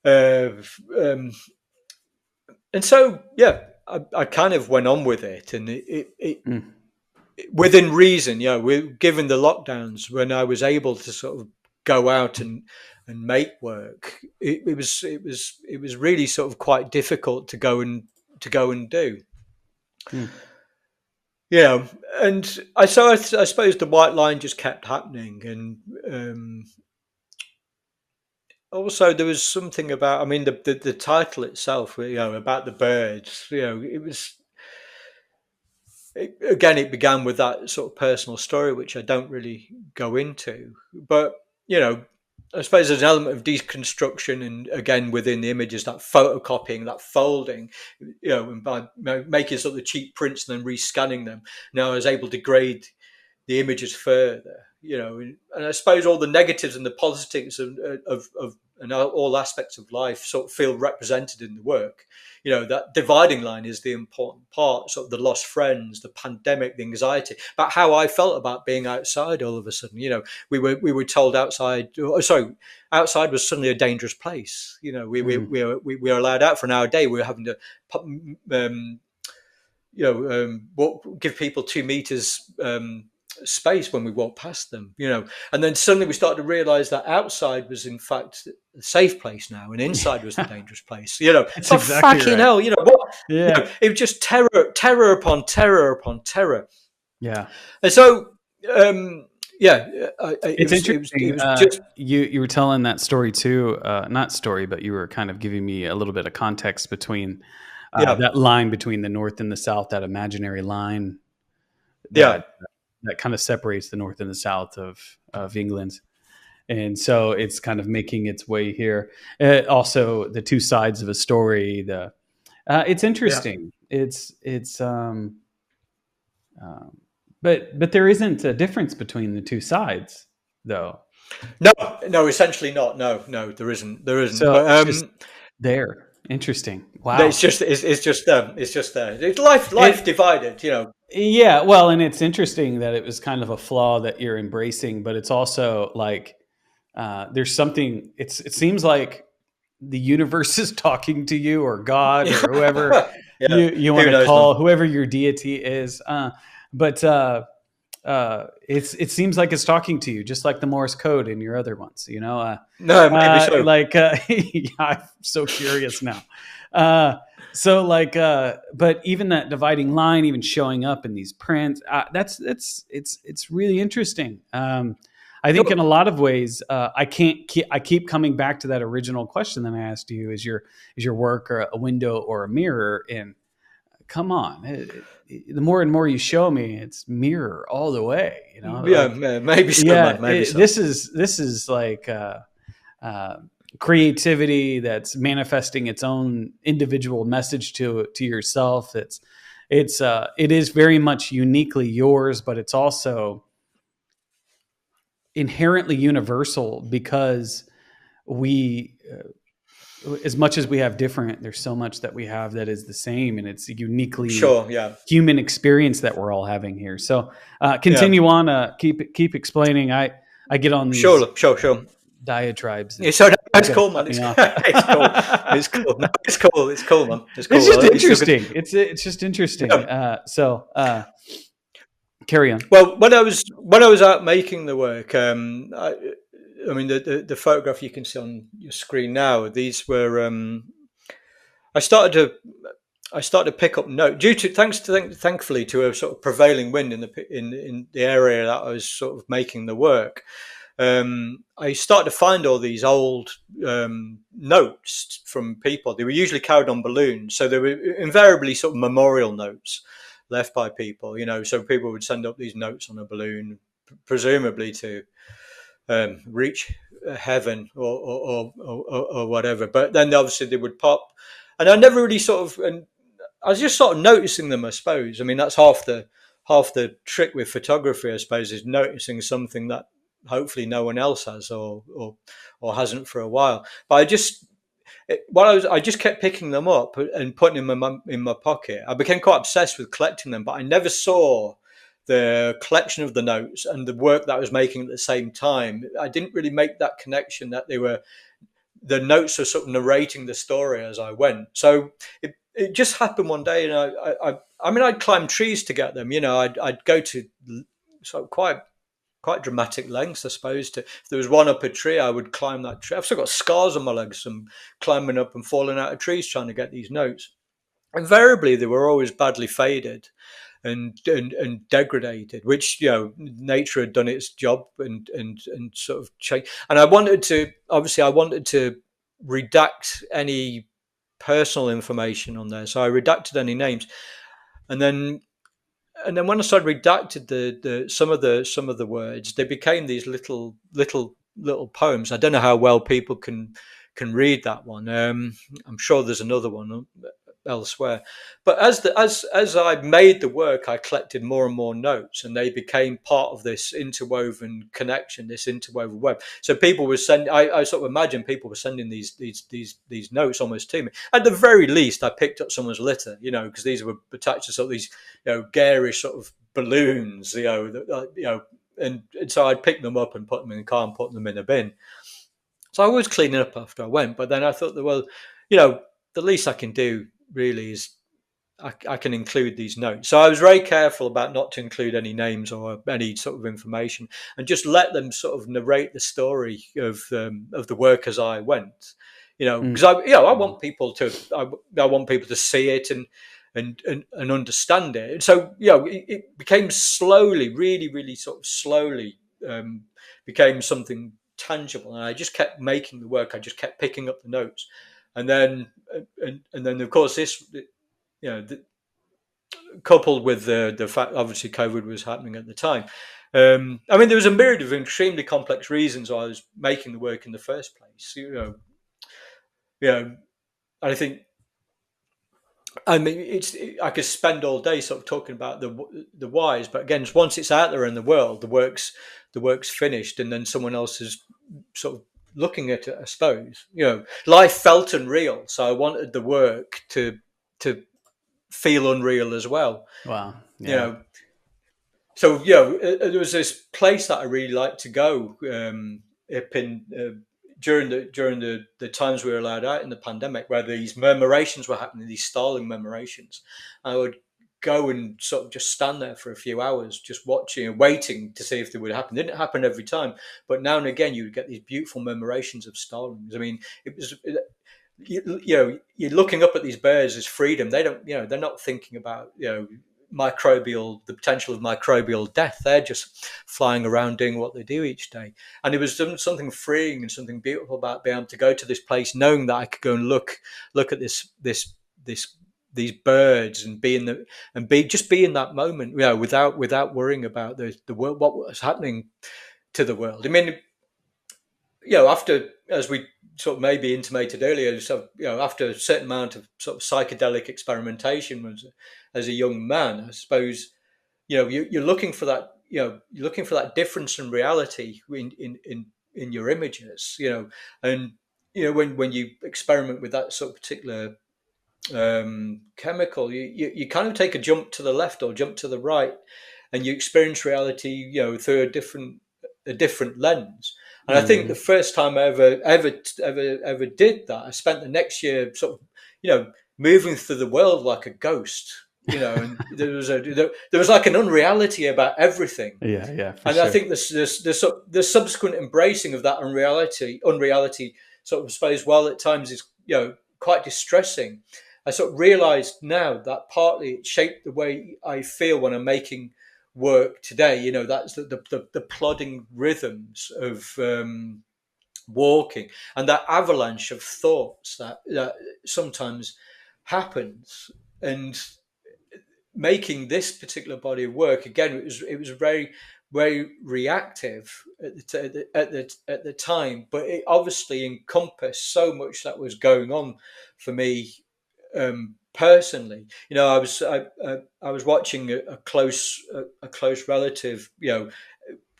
Uh, um, and so I kind of went on with it, and it Mm. within reason. Given the lockdowns, when I was able to sort of go out and make work, it was really sort of quite difficult to go and do. Mm. Yeah, and I suppose the white line just kept happening, and also there was something about, I mean, the title itself, about the birds. It began with that sort of personal story, which I don't really go into. But, I suppose there's an element of deconstruction, and again, within the images, that photocopying, that folding, and by making sort of cheap prints and then rescanning them. Now I was able to grade the images further, and I suppose all the negatives and the positives of and all aspects of life sort of feel represented in the work. That dividing line is the important part, sort of the lost friends, the pandemic, the anxiety, about how I felt about being outside all of a sudden. We were told outside was suddenly a dangerous place. Mm. We were allowed out for an hour a day. We were having to give people 2 meters space when we walk past them, and then suddenly we started to realize that outside was in fact a safe place now, and inside was the dangerous place. That's For exactly fucking right. hell, what? Yeah. It was just terror upon terror upon terror, Yeah. and so yeah, it It's was it was it interesting. was just You were telling that story too, not story, but you were kind of giving me a little bit of context between yeah, that line between the north and the south, that imaginary line yeah, that kind of separates the north and the south of England. And so it's kind of making its way here. Also, the two sides of a story. It's yeah, interesting. It's um, but there isn't a difference between the two sides, though. No, no, essentially not. No, no, there isn't. There isn't. So But it's just there. Interesting. it's Wow. just it's just them. It's just there. It's life It divided. You know. Yeah, well, and it's interesting that it was kind of a flaw that you're embracing, but it's also like there's something. It seems like the universe is talking to you, or God, or whoever Yeah. you want Who to knows, man? call, whoever your deity is. But it seems like it's talking to you, just like the Morse code in your other ones. No, maybe so. Yeah, I'm so curious now. But even that dividing line, even showing up in these prints, it's really interesting. I think in a lot of ways, I keep coming back to that original question that I asked you: is your work or a window or a mirror? And come on, the more and more you show me, it's mirror all the way. Yeah, Like, maybe so, yeah, man. Maybe so. this is like uh, creativity that's manifesting its own individual message to yourself. It is very much uniquely yours, but it's also inherently universal because we as much as we have different, there's so much that we have that is the same, and it's a uniquely Sure. Yeah. human experience that we're all having here. So Yeah. continue on, keep explaining. I get on these Sure. Sure. Sure. diatribes Yeah, and so no, you it's got to cool, man. cut me off. It's cool. It's cool. No, it's cool. It's cool, man. It's It's cool. just It's still good. interesting. It's just interesting. Yeah. Carry on. Well, when I was out making the work, I mean the photograph you can see on your screen now. These were I started to I started to pick up note due to thankfully to a sort of prevailing wind in the area that I was sort of making the work. I started to find all these old notes from people. They were usually carried on balloons, so they were invariably sort of memorial notes left by people. So people would send up these notes on a balloon, presumably to reach heaven or whatever. But then obviously they would pop, and I never really and I was just sort of noticing them. I suppose. I mean, that's half the trick with photography, I suppose, is noticing something that hopefully no one else has or hasn't for a while. But I just kept picking them up and putting them in my pocket. I became quite obsessed with collecting them, but I never saw the collection of the notes and the work that I was making at the same time. I didn't really make that connection that the notes were sort of narrating the story as I went. So it just happened one day, and I mean, I'd climb trees to get them. I'd go to sort of quite dramatic lengths, I suppose. If there was one up a tree, I would climb that tree. I've still got scars on my legs from climbing up and falling out of trees trying to get these notes. Invariably, they were always badly faded and degraded, which nature had done its job and sort of change. And I wanted to redact any personal information on there, so I redacted any names, and then when I started redacted the some of the words, they became these little poems. I don't know how well people can read that one. I'm sure there's another one elsewhere. But as I made the work, I collected more and more notes, and they became part of this interwoven connection, this interwoven web. So people were sending. I sort of imagine people were sending these notes almost to me. At the very least, I picked up someone's litter, because these were attached to sort of these, garish sort of balloons, and so I'd pick them up and put them in the car and put them in a bin. So I was cleaning up after I went, but then I thought that, well, the least I can do really is I can include these notes. So I was very careful about not to include any names or any sort of information, and just let them sort of narrate the story of the work as I went. Because I want people to I want people to see it and understand it. And so it became slowly, really, really sort of slowly became something tangible, and I just kept making the work. I just kept picking up the notes, and then of course this, the, coupled with the fact obviously COVID was happening at the time. I mean, there was a myriad of extremely complex reasons why I was making the work in the first place. I think I mean, I could spend all day sort of talking about the whys, but again, once it's out there in the world, the work's finished, and then someone else is sort of looking at it. I suppose, life felt unreal, so I wanted the work to feel unreal as well. Wow. You Yeah. know, so there was this place that I really liked to go up in during the times we were allowed out in the pandemic, where these murmurations were happening, these starling murmurations. I would go and sort of just stand there for a few hours, just watching and waiting to see if they would happen. It didn't happen every time, but now and again you would get these beautiful murmurations of starlings. I mean, it was. You're looking up at these birds as freedom. They don't, they're not thinking about, the potential of microbial death. They're just flying around doing what they do each day. And it was something freeing and something beautiful about being able to go to this place, knowing that I could go and look at this these birds and be in that moment, without worrying about the world, what was happening to the world. I mean, after, as we sort of maybe intimated earlier, so after a certain amount of sort of psychedelic experimentation as a young man, I suppose you're looking for that. You're looking for that difference in reality in your images. And when you experiment with that sort of particular chemical, you kind of take a jump to the left or jump to the right, and you experience reality, through a different lens. And I think the Mm. first time I ever did that, I spent the next year sort of, moving through the world like a ghost. And there was like an unreality about everything. Yeah, yeah, for And I sure. think the subsequent embracing of that unreality, sort of, I suppose, while at times is quite distressing, I sort of realised now that partly it shaped the way I feel when I'm making work today. That's the plodding rhythms of walking, and that avalanche of thoughts that sometimes happens. And making this particular body of work, again, it was very, very reactive at the time, but it obviously encompassed so much that was going on for me personally. I was watching a close relative,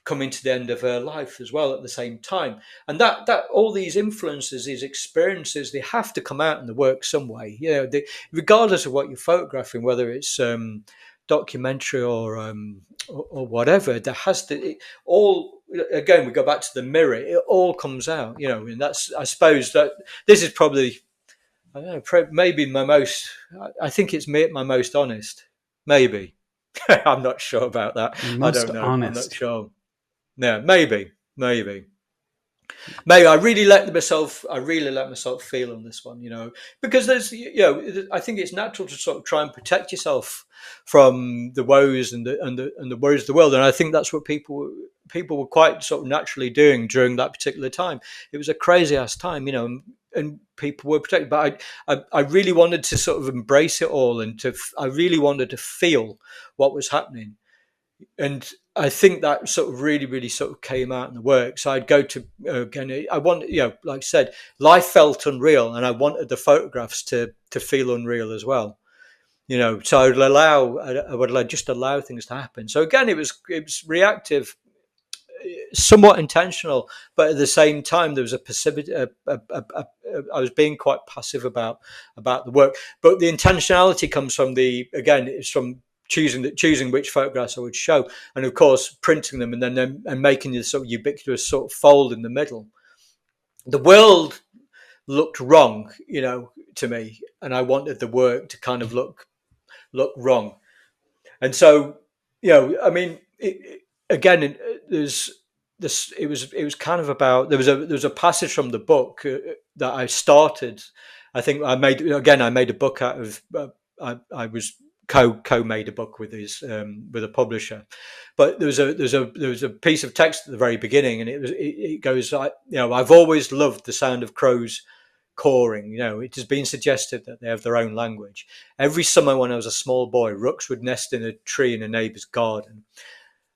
coming to the end of her life as well at the same time. And that all these influences, these experiences, they have to come out in the work some way. Regardless of what you're photographing, whether it's documentary or whatever, there has to all. Again, we go back to the mirror. It all comes out, and that's. I suppose that this is probably, I don't know, maybe my most. I think it's my most honest. Maybe. I'm not sure about that. I Most don't know. I'm not honest. sure. Yeah, maybe I really let myself feel on this one, because I think it's natural to sort of try and protect yourself from the woes and the worries of the world, and I think that's what people were quite sort of naturally doing during that particular time. It was a crazy ass time, and people were protected, but I really wanted to sort of embrace it all, and I really wanted to feel what was happening. And I think that sort of really, really sort of came out in the work. So I'd go to again. I want, like I said, life felt unreal, and I wanted the photographs to feel unreal as well. So I would just allow things to happen. So again, it was reactive, somewhat intentional, but at the same time there was a passivity. I was being quite passive about the work, but the intentionality comes from it's from choosing which photographs I would show, and of course printing them, and making this sort of ubiquitous sort of fold in the middle. The world looked wrong, to me, and I wanted the work to kind of look wrong. And so, I mean, again, there's this. It was kind of about, there was a passage from the book that I started. I think I made a book out of. I was co-made a book with a publisher, but there was a piece of text at the very beginning, and it goes like, I've always loved the sound of crows cawing. It has been suggested that they have their own language. Every summer when I was a small boy, rooks would nest in a tree in a neighbour's garden.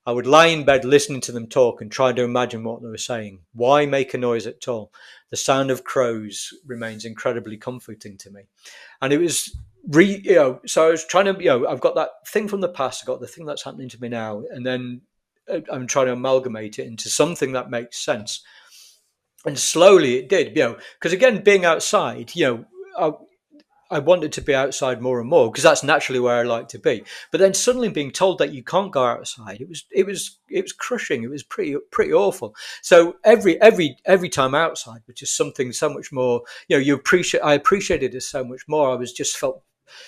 I would lie in bed listening to them talk and try to imagine what they were saying. Why make a noise at all? The sound of crows remains incredibly comforting to me. And it was so I was trying to, I've got that thing from the past, I've got the thing that's happening to me now, and then I'm trying to amalgamate it into something that makes sense. And slowly it did, because again, being outside, I wanted to be outside more and more because that's naturally where I like to be. But then suddenly being told that you can't go outside, it was crushing. It was pretty awful. So every time outside was just something so much more. I appreciated it so much more. I was just felt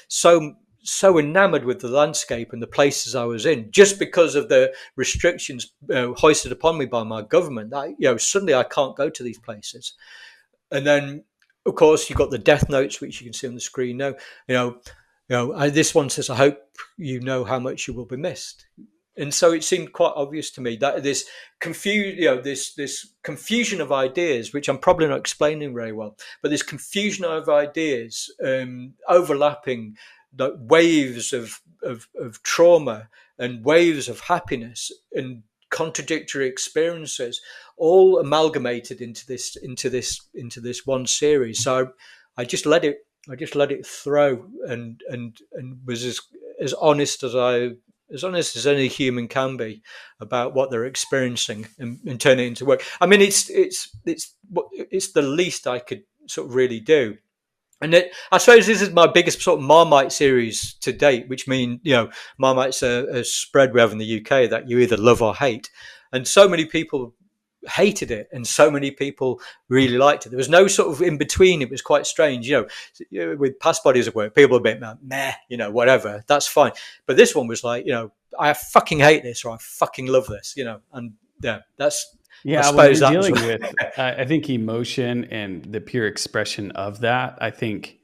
so enamored with the landscape and the places I was in, just because of the restrictions hoisted upon me by my government. That suddenly I can't go to these places, and then of course you've got the death notes, which you can see on the screen now. This one says, "I hope you know how much you will be missed." And so it seemed quite obvious to me that this confusion of ideas, which I'm probably not explaining very well, but this confusion of ideas overlapping, the waves of trauma and waves of happiness and contradictory experiences, all amalgamated into this one series. So I just let it throw, and was as honest as any human can be about what they're experiencing, and turn it into work. I mean, it's the least I could sort of really do. And I suppose this is my biggest sort of Marmite series to date, which mean, Marmite's a spread we have in the UK that you either love or hate. And so many people hated it, and so many people really liked it. There was no sort of in between. It was quite strange, with past bodies of work, people a bit meh, whatever, that's fine. But this one was like, I fucking hate this, or I fucking love this, and yeah, I Yeah, when suppose you're that was. dealing with, I think emotion and the pure expression of that, I think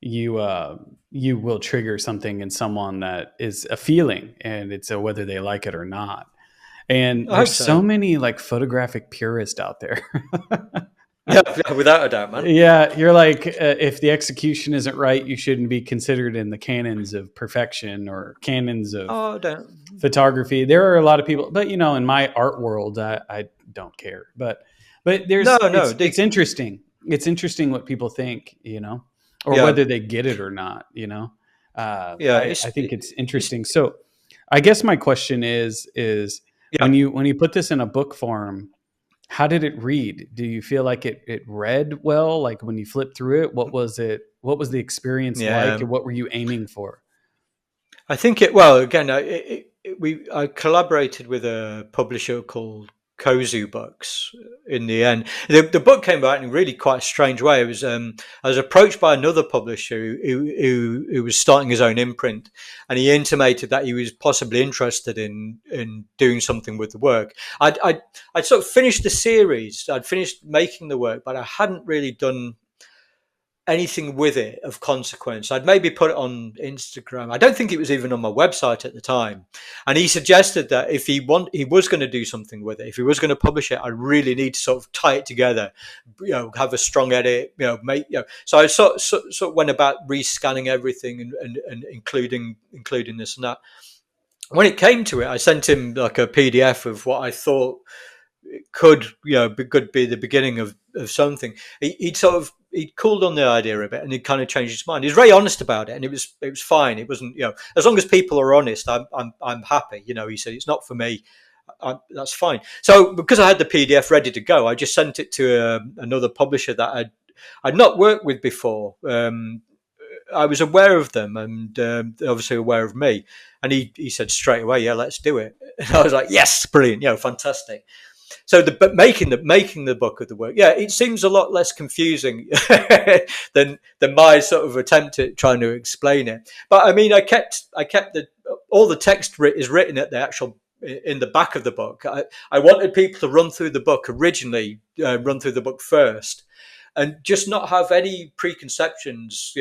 you will trigger something in someone that is a feeling, and it's a whether they like it or not. And I there's hope so so. many like photographic purists out there. Yeah, yeah, without a doubt, man. Yeah, you're like, if the execution isn't right, you shouldn't be considered in the canons of perfection or canons of Oh, don't. photography. There are a lot of people, but in my art world, I don't care. But No, there's no. it's interesting. It's interesting what people think, or Yeah, whether they get it or not. yeah. I think it's interesting. So, I guess my question is Yeah, when you put this in a book form, how did it read? Do you feel like it read well? Like when you flipped through it, what was it? What was the experience like, yeah. and what were you aiming for? I think it. Well, again, I collaborated with a publisher called Kozu Books. In the end, the book came out in really quite a strange way. It was I was approached by another publisher who was starting his own imprint, and he intimated that he was possibly interested in doing something with the work. I'd sort of finished the series. I'd finished making the work, but I hadn't really done anything with it of consequence. I'd maybe put it on Instagram. I don't think it was even on my website at the time. And he suggested that if he was going to do something with it, if he was going to publish it, I really need to sort of tie it together, have a strong edit, So I sort of went about rescanning everything, and including this and that. When it came to it, I sent him like a PDF of what I thought could could be the beginning of something. He'd cooled on the idea a bit, and he'd kind of changed his mind. He was very honest about it, and it was fine. It wasn't, as long as people are honest, I'm happy. He said it's not for me. That's fine. So because I had the PDF ready to go, I just sent it to another publisher that I'd not worked with before. I was aware of them, and obviously aware of me. And he said straight away, "Yeah, let's do it." And I was like, "Yes, brilliant, fantastic." So making the book of the work, yeah, it seems a lot less confusing than my sort of attempt at trying to explain it. But I mean, I kept all the text is written at the actual in the back of the book. I wanted people to run through the book originally, run through the book first, and just not have any preconceptions,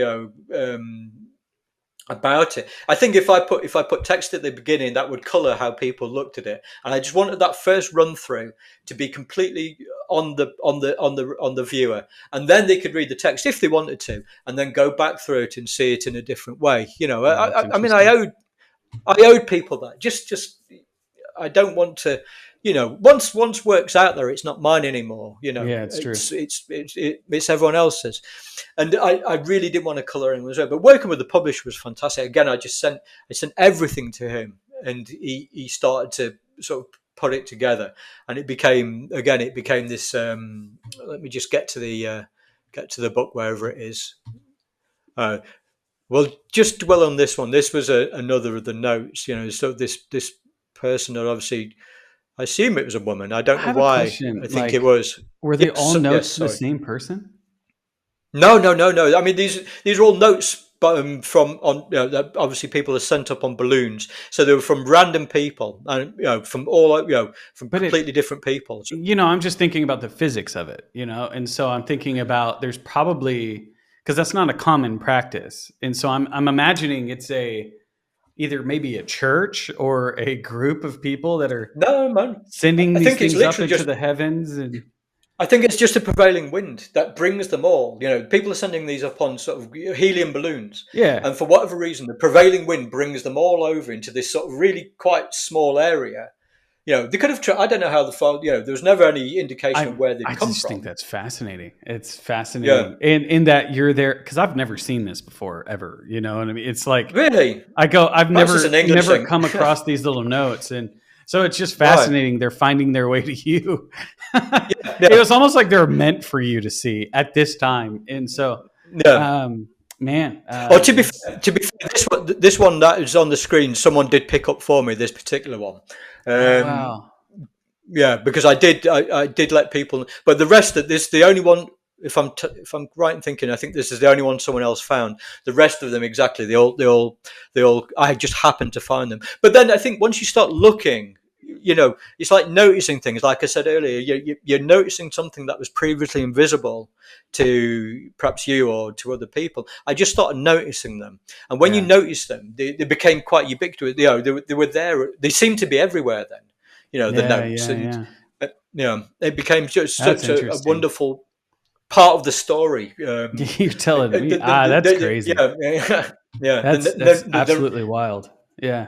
about it. I think if I put text at the beginning, that would color how people looked at it, and I just wanted that first run through to be completely on the viewer, and then they could read the text if they wanted to, and then go back through it and see it in a different way. That's I mean, I interesting. owed people that. Just I don't want to once work's out there, it's not mine anymore. Yeah, it's true. It's everyone else's. And I really didn't want to colour anyone as well. But working with the publisher was fantastic. Again, I sent everything to him, and he started to sort of put it together, and it became this. Let me just get to the book wherever it is. Uh, well, just dwell on this one. This was another of the notes. So this person that obviously, I assume it was a woman. I I don't know have a why. question. I think it Like, was. were they all Yes, yes. notes to the Sorry. same person? No, no, no, no. I mean, these are all notes, but from on that obviously people are sent up on balloons, so they were from random people, and from all from But it, completely different people. So, I'm just thinking about the physics of it, and so I'm thinking about there's probably, because that's not a common practice, and so I'm imagining it's either maybe a church or a group of people that are no, man. sending I these think it's things up literally into just. the heavens, and I think it's just a prevailing wind that brings them all. People are sending these up on sort of helium balloons, yeah. and for whatever reason, the prevailing wind brings them all over into this sort of really quite small area. They could have tried. I don't know how the phone. There was never any indication of where they'd I come just think from. that's fascinating. It's Yeah, fascinating, and in that you're there, because I've never seen this before ever. You know what I mean? It's like really. I've Perhaps it's an English never thing, come across these little notes, and so it's just right? fascinating. They're finding their way to you. It Yeah, was almost like they're meant for you to see at this time, and so, yeah. man, Or to be fair, this one that is on the screen, someone did pick up for me. This particular one. oh Um, wow, Yeah, because I did let people, but the rest of this, the only one. If I'm right in thinking, I think this is the only one someone else found. The rest of them, exactly, they all. I just happened to find them. But then I think once you start looking, it's like noticing things. Like I said earlier, you're noticing something that was previously invisible to perhaps you or to other people. I just started noticing them, and when you yeah, notice them, they became quite ubiquitous. They were there. They seemed to be everywhere then. The yeah, notes, yeah, and yeah. it became just That's such a interesting. wonderful part of the story. You're telling me, that's crazy. Yeah, yeah, yeah. That's absolutely wild. Yeah,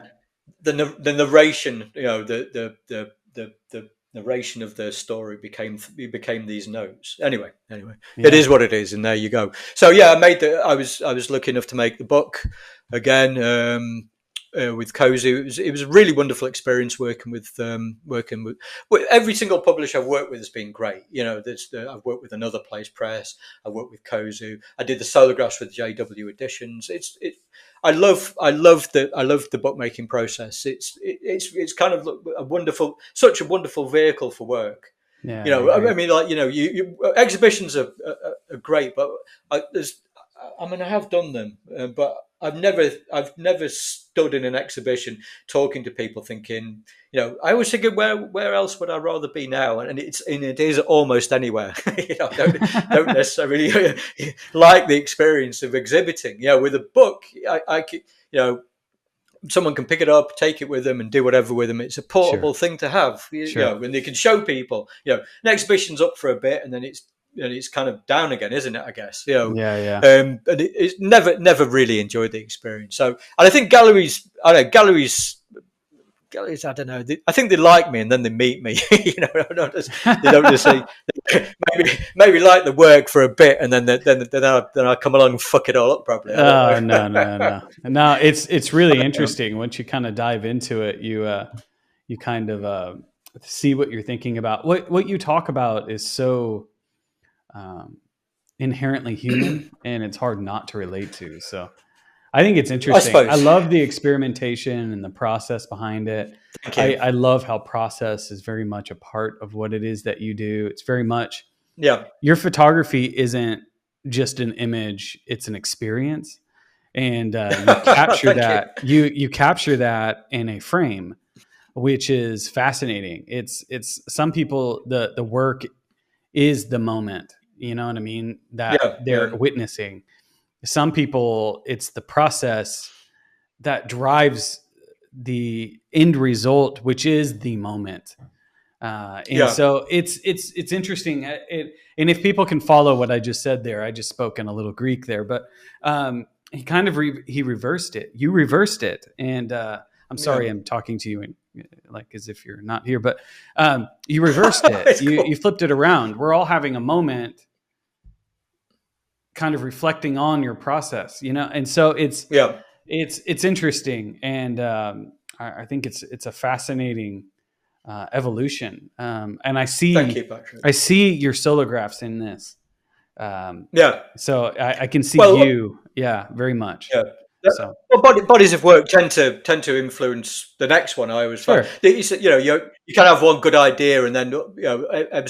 The narration, the narration of the story became these notes. Anyway, it yeah, is what it is, and there you go. So yeah, I was lucky enough to make the book again. With Kozu, it was a really wonderful experience working with every single publisher I've worked with has been great. I've worked with Another Place Press, I've worked with Kozu, I did the Solargraphs with JW Editions. I love the bookmaking process. It's kind of such a wonderful vehicle for work. yeah. I I agree. mean, like exhibitions are great, but I have done them, but I've never stood in an exhibition talking to people, thinking, I was thinking, where else would I rather be now? And it is almost anywhere. I don't necessarily like the experience of exhibiting. With a book, I could, someone can pick it up, take it with them, and do whatever with them. It's a Sure, portable thing to have, sure. and they can show people. An exhibition's up for a bit, and then it's kind of down again, isn't it? I guess. Yeah, yeah. And it's never really enjoyed the experience. So, and I think galleries, I don't know, galleries, I don't know. I think they like me, and then they meet me. They don't just say maybe like the work for a bit, and then I come along and fuck it all up. Probably. I don't Oh know. no, no, no, no. It's really interesting once you kind of dive into it. You kind of see what you're thinking about. What you talk about is so um, inherently human, and it's hard not to relate to. So I think it's I interesting. I suppose. love the experimentation and the process behind it. Thank you. I love how process is very much a part of what it is that you do. It's very much Yeah. your photography isn't just an image; it's an experience, and you capture Thank you. that. You capture that in a frame, which is fascinating. It's some people the work is the moment. You know what I mean? That Yeah. they're Yeah. witnessing. Some people, it's the process that drives the end result, which is the moment. And Yeah. so it's interesting. And if people can follow what I just said there, I just spoke in a little Greek there, but he kind of he reversed it. You reversed it, and I'm Yeah. sorry, I'm talking to you in like as if you're not here, but you reversed it. It's You cool. you flipped it around. We're all having a moment, kind of reflecting on your process, and so Yeah. it's interesting, and I think it's a fascinating evolution, and Thank you, Patrick. I see your solographs in this, um, Yeah. so I can see Well, you, yeah, very much. yeah. So Well, bodies of work tend to influence the next one. I always find sure, you can have one good idea, and then a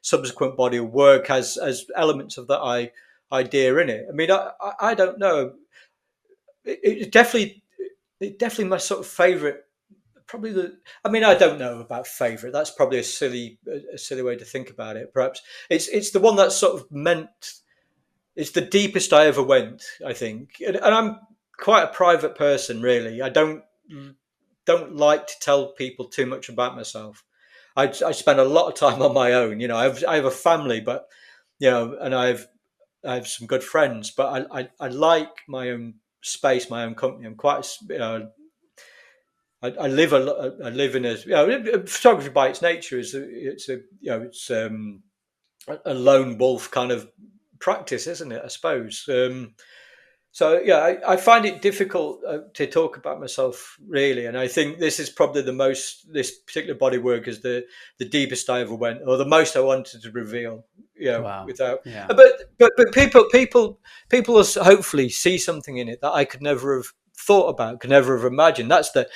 subsequent body of work has elements of that idea in it. I mean, I don't know. It definitely my sort of favorite. Probably I mean, I don't know about favorite. That's probably a silly way to think about it. Perhaps it's the one that's sort of meant. It's the deepest I ever went, I think, and I'm quite a private person, really. I don't like to tell people too much about myself. I spend a lot of time on my own. I have a family, but and I have some good friends, but I like my own space, my own company. I'm quite, I live I live in photography by its nature it's a lone wolf kind of practice, isn't it? I suppose. So yeah, I find it difficult to talk about myself really, and I think this is probably this particular body work is the deepest I ever went, or the most I wanted to reveal. wow, Without, yeah, but people will hopefully see something in it that I could never have thought about, could never have imagined. That's the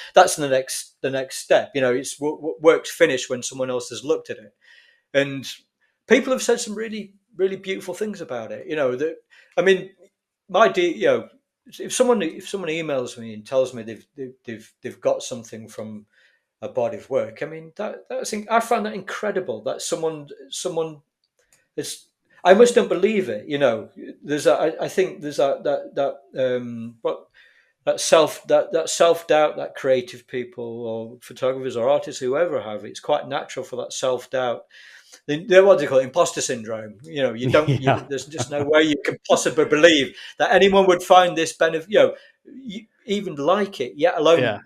next step. It's work's finished when someone else has looked at it, and people have said some really really beautiful things about it. That I mean if someone emails me and tells me they've got something from a body of work, I mean I found that incredible that someone is. I must don't believe it. I think there's that self doubt that creative people or photographers or artists whoever have. It's quite natural for that self doubt. What do you call it? Imposter syndrome. You don't. yeah, There's just no way you can possibly believe that anyone would find this benefit. Even like it, yet alone yeah,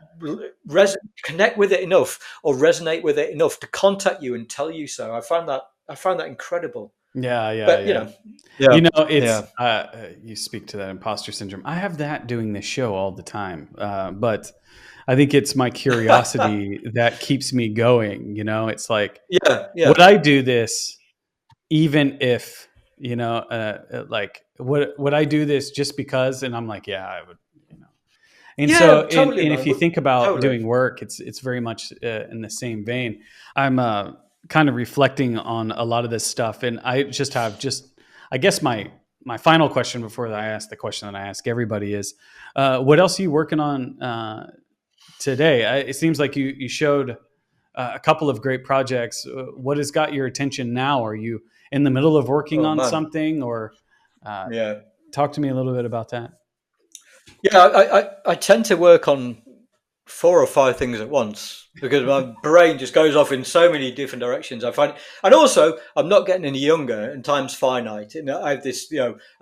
connect with it enough or resonate with it enough to contact you and tell you so. I found that incredible. yeah, yeah, But yeah. yeah, It's yeah, you speak to that imposter syndrome. I have that doing this show all the time, but I think it's my curiosity that keeps me going. It's like, yeah, would yeah, I do this even if like would I do this just because? And I'm like, yeah, I would. And so, yeah. and, Totally, and if man. you think about Totally. doing work, it's very much in the same vein. I'm kind of reflecting on a lot of this stuff, and I just have I guess my final question before I ask the question that I ask everybody is, what else are you working on today? It seems like you showed a couple of great projects. What has got your attention now? Are you in the middle of working Oh on man. something, or uh, Yeah. talk to me a little bit about that? Yeah, I tend to work on 4 or 5 things at once because my brain just goes off in so many different directions. I find, and also I'm not getting any younger, and time's finite. And I have this,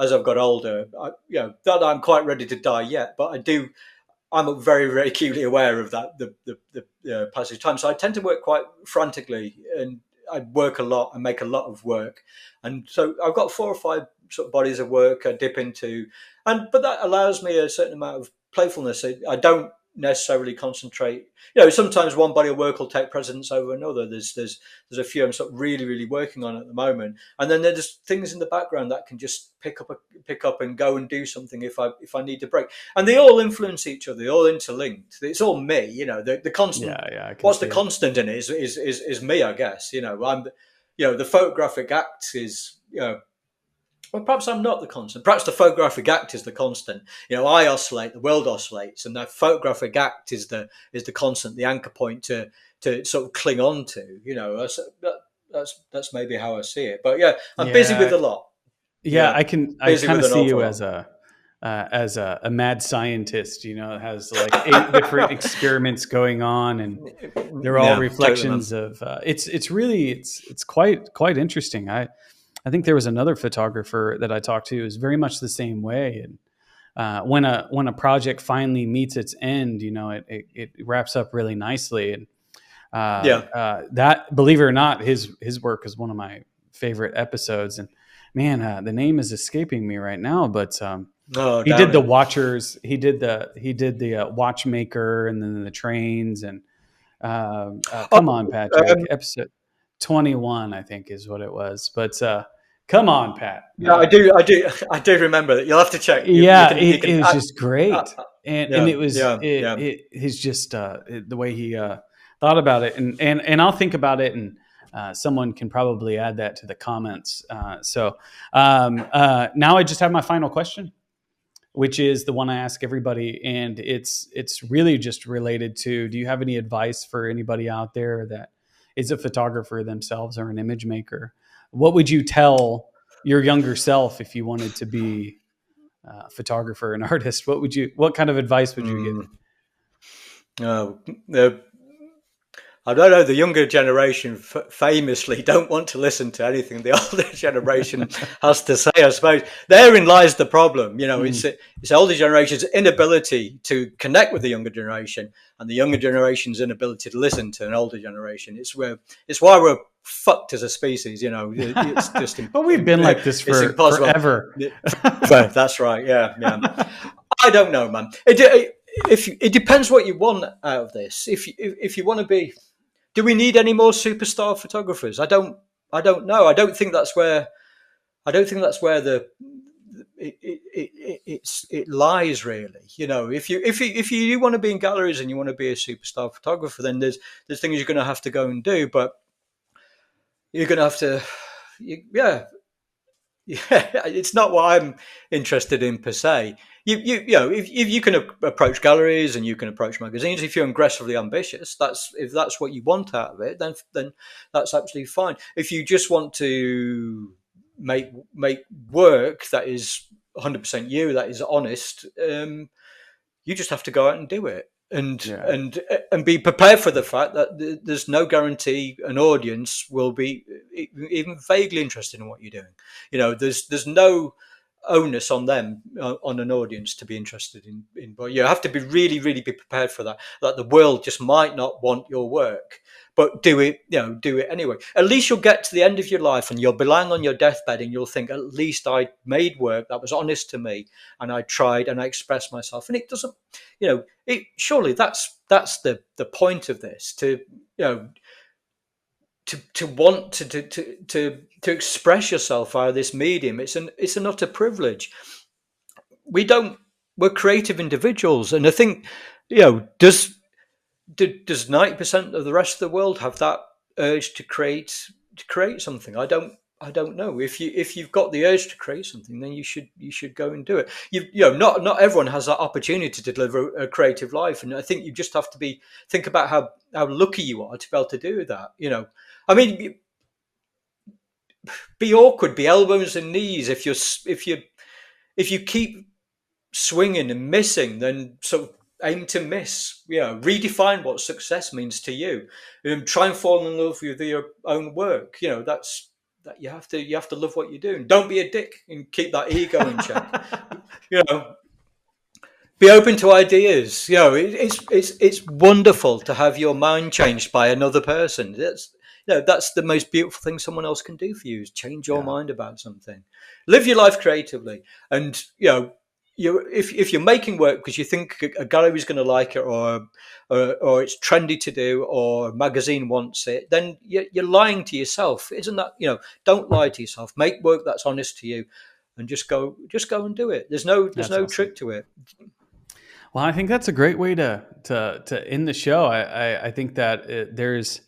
as I've got older, not that I'm quite ready to die yet, but I do. I'm very, very acutely aware of that the passage of time. So I tend to work quite frantically, and I work a lot and make a lot of work. And so I've got 4 or 5 sort of bodies of work I dip into, but that allows me a certain amount of playfulness. I don't necessarily concentrate. Sometimes one body of work will take precedence over another. There's a few I'm sort of really, really working on at the moment, and then there's things in the background that can just pick up and go and do something if I need to break, and they all influence each other. They're all interlinked. It's all me. The constant. Yeah, yeah, I can What's see the it. constant in it is me, I guess. I'm. The photographic act is. Well, perhaps I'm not the constant. Perhaps the photographic act is the constant. I oscillate, the world oscillates, and that photographic act is the constant, the anchor point to sort of cling on to. That's maybe how I see it. But yeah, I'm busy with Yeah, a lot. yeah, Yeah, I busy kind with of an see awful you lot. as a mad scientist. It has like 8 different experiments going on, and they're all Yeah, totally, man. reflections of. It's really it's quite interesting. I think there was another photographer that I talked to who's very much the same way. And when a project finally meets its end, it wraps up really nicely. And Yeah. That, believe it or not, his work is one of my favorite episodes. And man, the name is escaping me right now, but Oh, he damn did the it. Watchers. He did the Watchmaker, and then the trains. And come on, Oh, Patrick. Episode 21, I think, is what it was. But come on, Pat. yeah, I do remember that. You'll have to check. You Yeah, can, you it can. was just Uh, great, and yeah, it was yeah, yeah. he's just the way he thought about it, and I'll think about it, and someone can probably add that to the comments. Now I just have my final question, which is the one I ask everybody, and it's really just related to: do you have any advice for anybody out there that is a photographer themselves or an image maker? What would you tell your younger self if you wanted to be photographer and artist? What kind of advice would you give? Mm, oh, the I don't know. The younger generation famously don't want to listen to anything the older generation has to say. I suppose therein lies the problem. You know, Mm. it's the older generation's inability to connect with the younger generation, and the younger generation's inability to listen to an older generation. It's why we're fucked as a species. You know, it's just But we've been like this it's for impossible. forever. That's right. Yeah, yeah. I don't know, man. It depends what you want out of this. If you want to be, do we need any more superstar photographers? I don't know. I don't think that's where it lies really. You know, if you want to be in galleries and you want to be a superstar photographer, then there's things you're going to have to go and do, but you're going to have to, yeah, yeah, it's not what I'm interested in per se. You know, if you can approach galleries and you can approach magazines, if you're aggressively ambitious, if that's what you want out of it, then that's absolutely fine. If you just want to make work that is 100% you, that is honest, you just have to go out and do it, Yeah, and be prepared for the fact that there's no guarantee an audience will be even vaguely interested in what you're doing. You know, there's no onus on them, on an audience, to be interested in, but you have to be really be prepared for that the world just might not want your work, but do it anyway. At least you'll get to the end of your life and you'll be lying on your deathbed and you'll think, at least I made work that was honest to me, and I tried and I expressed myself. And it doesn't, surely that's the point of this, to you know to want to express yourself via this medium. It's an utter privilege. we don't we're creative individuals, and I think, does 90% of the rest of the world have that urge to create something? I don't know. If you've got the urge to create something, then you should go and do it. Not everyone has that opportunity to deliver a creative life, and I think you just have to think about how lucky you are to be able to do that. I mean, be awkward, be elbows and knees. If you keep swinging and missing, then sort of aim to miss. Redefine what success means to you. Try and fall in love with your own work. That's that you have to love what you're doing. Don't be a dick and keep that ego in check. you know be open to ideas. It's wonderful to have your mind changed by another person. That's the most beautiful thing someone else can do for you, is change your yeah, mind about something. Live your life creatively, and if you're making work because you think a gallery is going to like it, or it's trendy to do, or a magazine wants it, then you're lying to yourself. Isn't that? Don't lie to yourself. Make work that's honest to you, and just go and do it. There's no that's awesome. trick to it. Well, I think that's a great way to end the show. I think that there's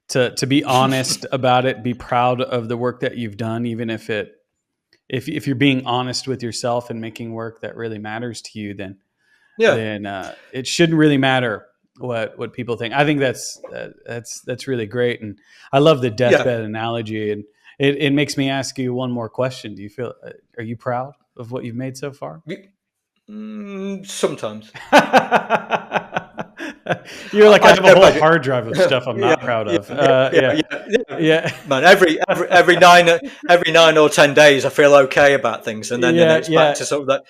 to be honest about it, be proud of the work that you've done, even if you're being honest with yourself and making work that really matters to you, then Yeah, then it shouldn't really matter what people think. I think that's really great, and I love the yeah. deathbed analogy. And it makes me ask you one more question. Do you feel are you proud of what you've made so far? Sometimes. You're like, I have a I whole imagine. hard drive of stuff I'm Yeah, not proud yeah, of. yeah, yeah, Yeah, yeah, yeah. yeah, Man, every 9 or 10 days, I feel okay about things, and then yeah, it's back yeah. to sort of that.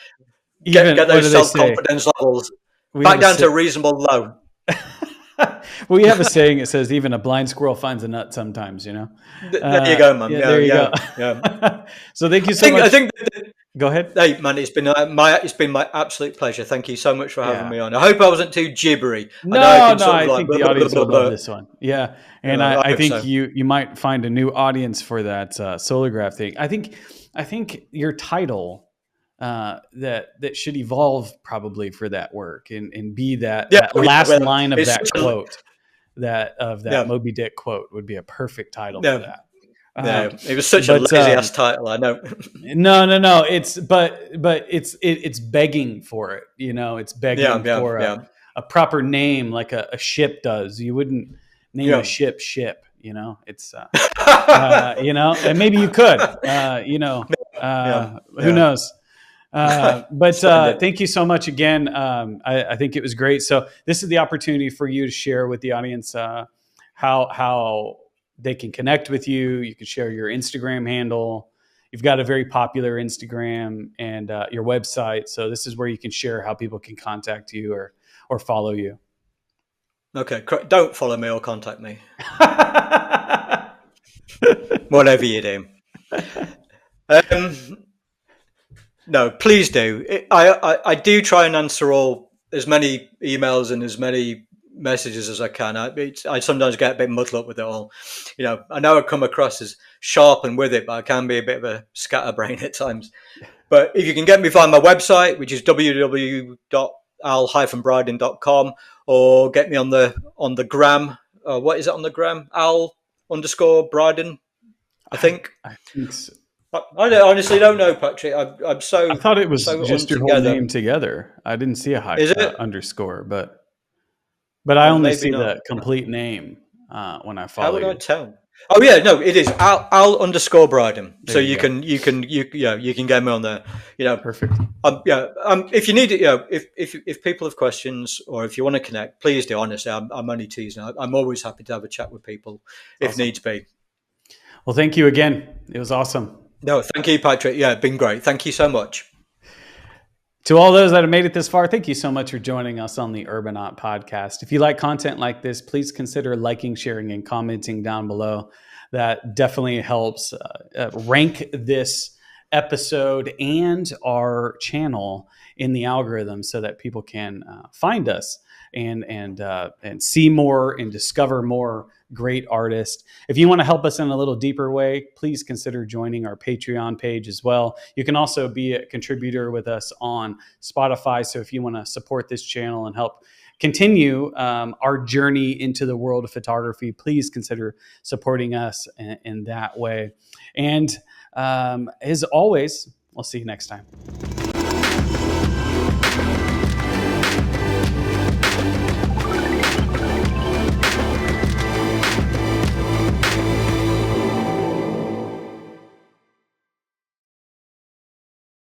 Get Even what do those they self say? confidence levels We have back a down to say. a reasonable low. We have a saying. It says, "Even a blind squirrel finds a nut sometimes." There you go, man. Yeah, Yeah, there you go. yeah, yeah. So thank you I so think I much. think Go ahead. hey, man, it's been my absolute pleasure. Thank you so much for having Yeah. me on. I hope I wasn't too gibbery. I know I No, can no, sort of I like think blah, the blah, blah, audience blah, will love blah. this one. Yeah, and I I hope think so. you might find a new audience for that Solargraph thing. I think your title that should evolve probably for that work and be Yeah, that oh, yeah, last well, line of it's that such a quote that yeah, Moby Dick quote would be a perfect title for yeah, that. yeah. Um, It was such a but lazy ass title. I know. No, no, no. It's begging for it. It's Yeah, begging yeah, for yeah, a proper name like a ship does. You wouldn't name a yeah. ship ship. It's and maybe you could. Yeah, Who yeah. knows? But Splendid. thank you so much again. I think it was great. So this is the opportunity for you to share with the audience how they can connect with you. You can share your Instagram handle. You've got a very popular Instagram and your website. So this is where you can share how people can contact you or follow you. Okay, don't follow me or contact me. Whatever you do. Um, no, please do. I do try and answer all as many emails and as many messages as I can. I sometimes get a bit muddled up with it all. I know I come across as sharp and with it, but I can be a bit of a scatterbrain at times. But if you can get me via my website, which is www.al-brydon.com, or get me on the gram. What is it on the gram? Al_Brydon, I I, think. I think so. Honestly don't know, Patrick. I'm I so thought it was so just your whole untogether. name together. I didn't see a Is it? underscore, but I only Maybe see not. the complete name when I How follow would I you. tell? Oh yeah, no, it is Al_Brydon. So There you go. you can get me on there. You know, Perfect. if you need it, if people have questions or if you want to connect, please do. Honestly, I'm only teasing. I'm always happy to have a chat with people if Awesome. needs be. Well, thank you again. It was awesome. No, thank you, Patrick. Yeah, it's been great. Thank you so much. To all those that have made it this far, thank you so much for joining us on the Urbanaut Podcast. If you like content like this, please consider liking, sharing, and commenting down below. That definitely helps rank this episode and our channel in the algorithm so that people can find us and see more and discover more great artists. If you want to help us in a little deeper way, please consider joining our Patreon page as well. You can also be a contributor with us on Spotify. So if you want to support this channel and help continue our journey into the world of photography, please consider supporting us in that way. And as always, we'll see you next time.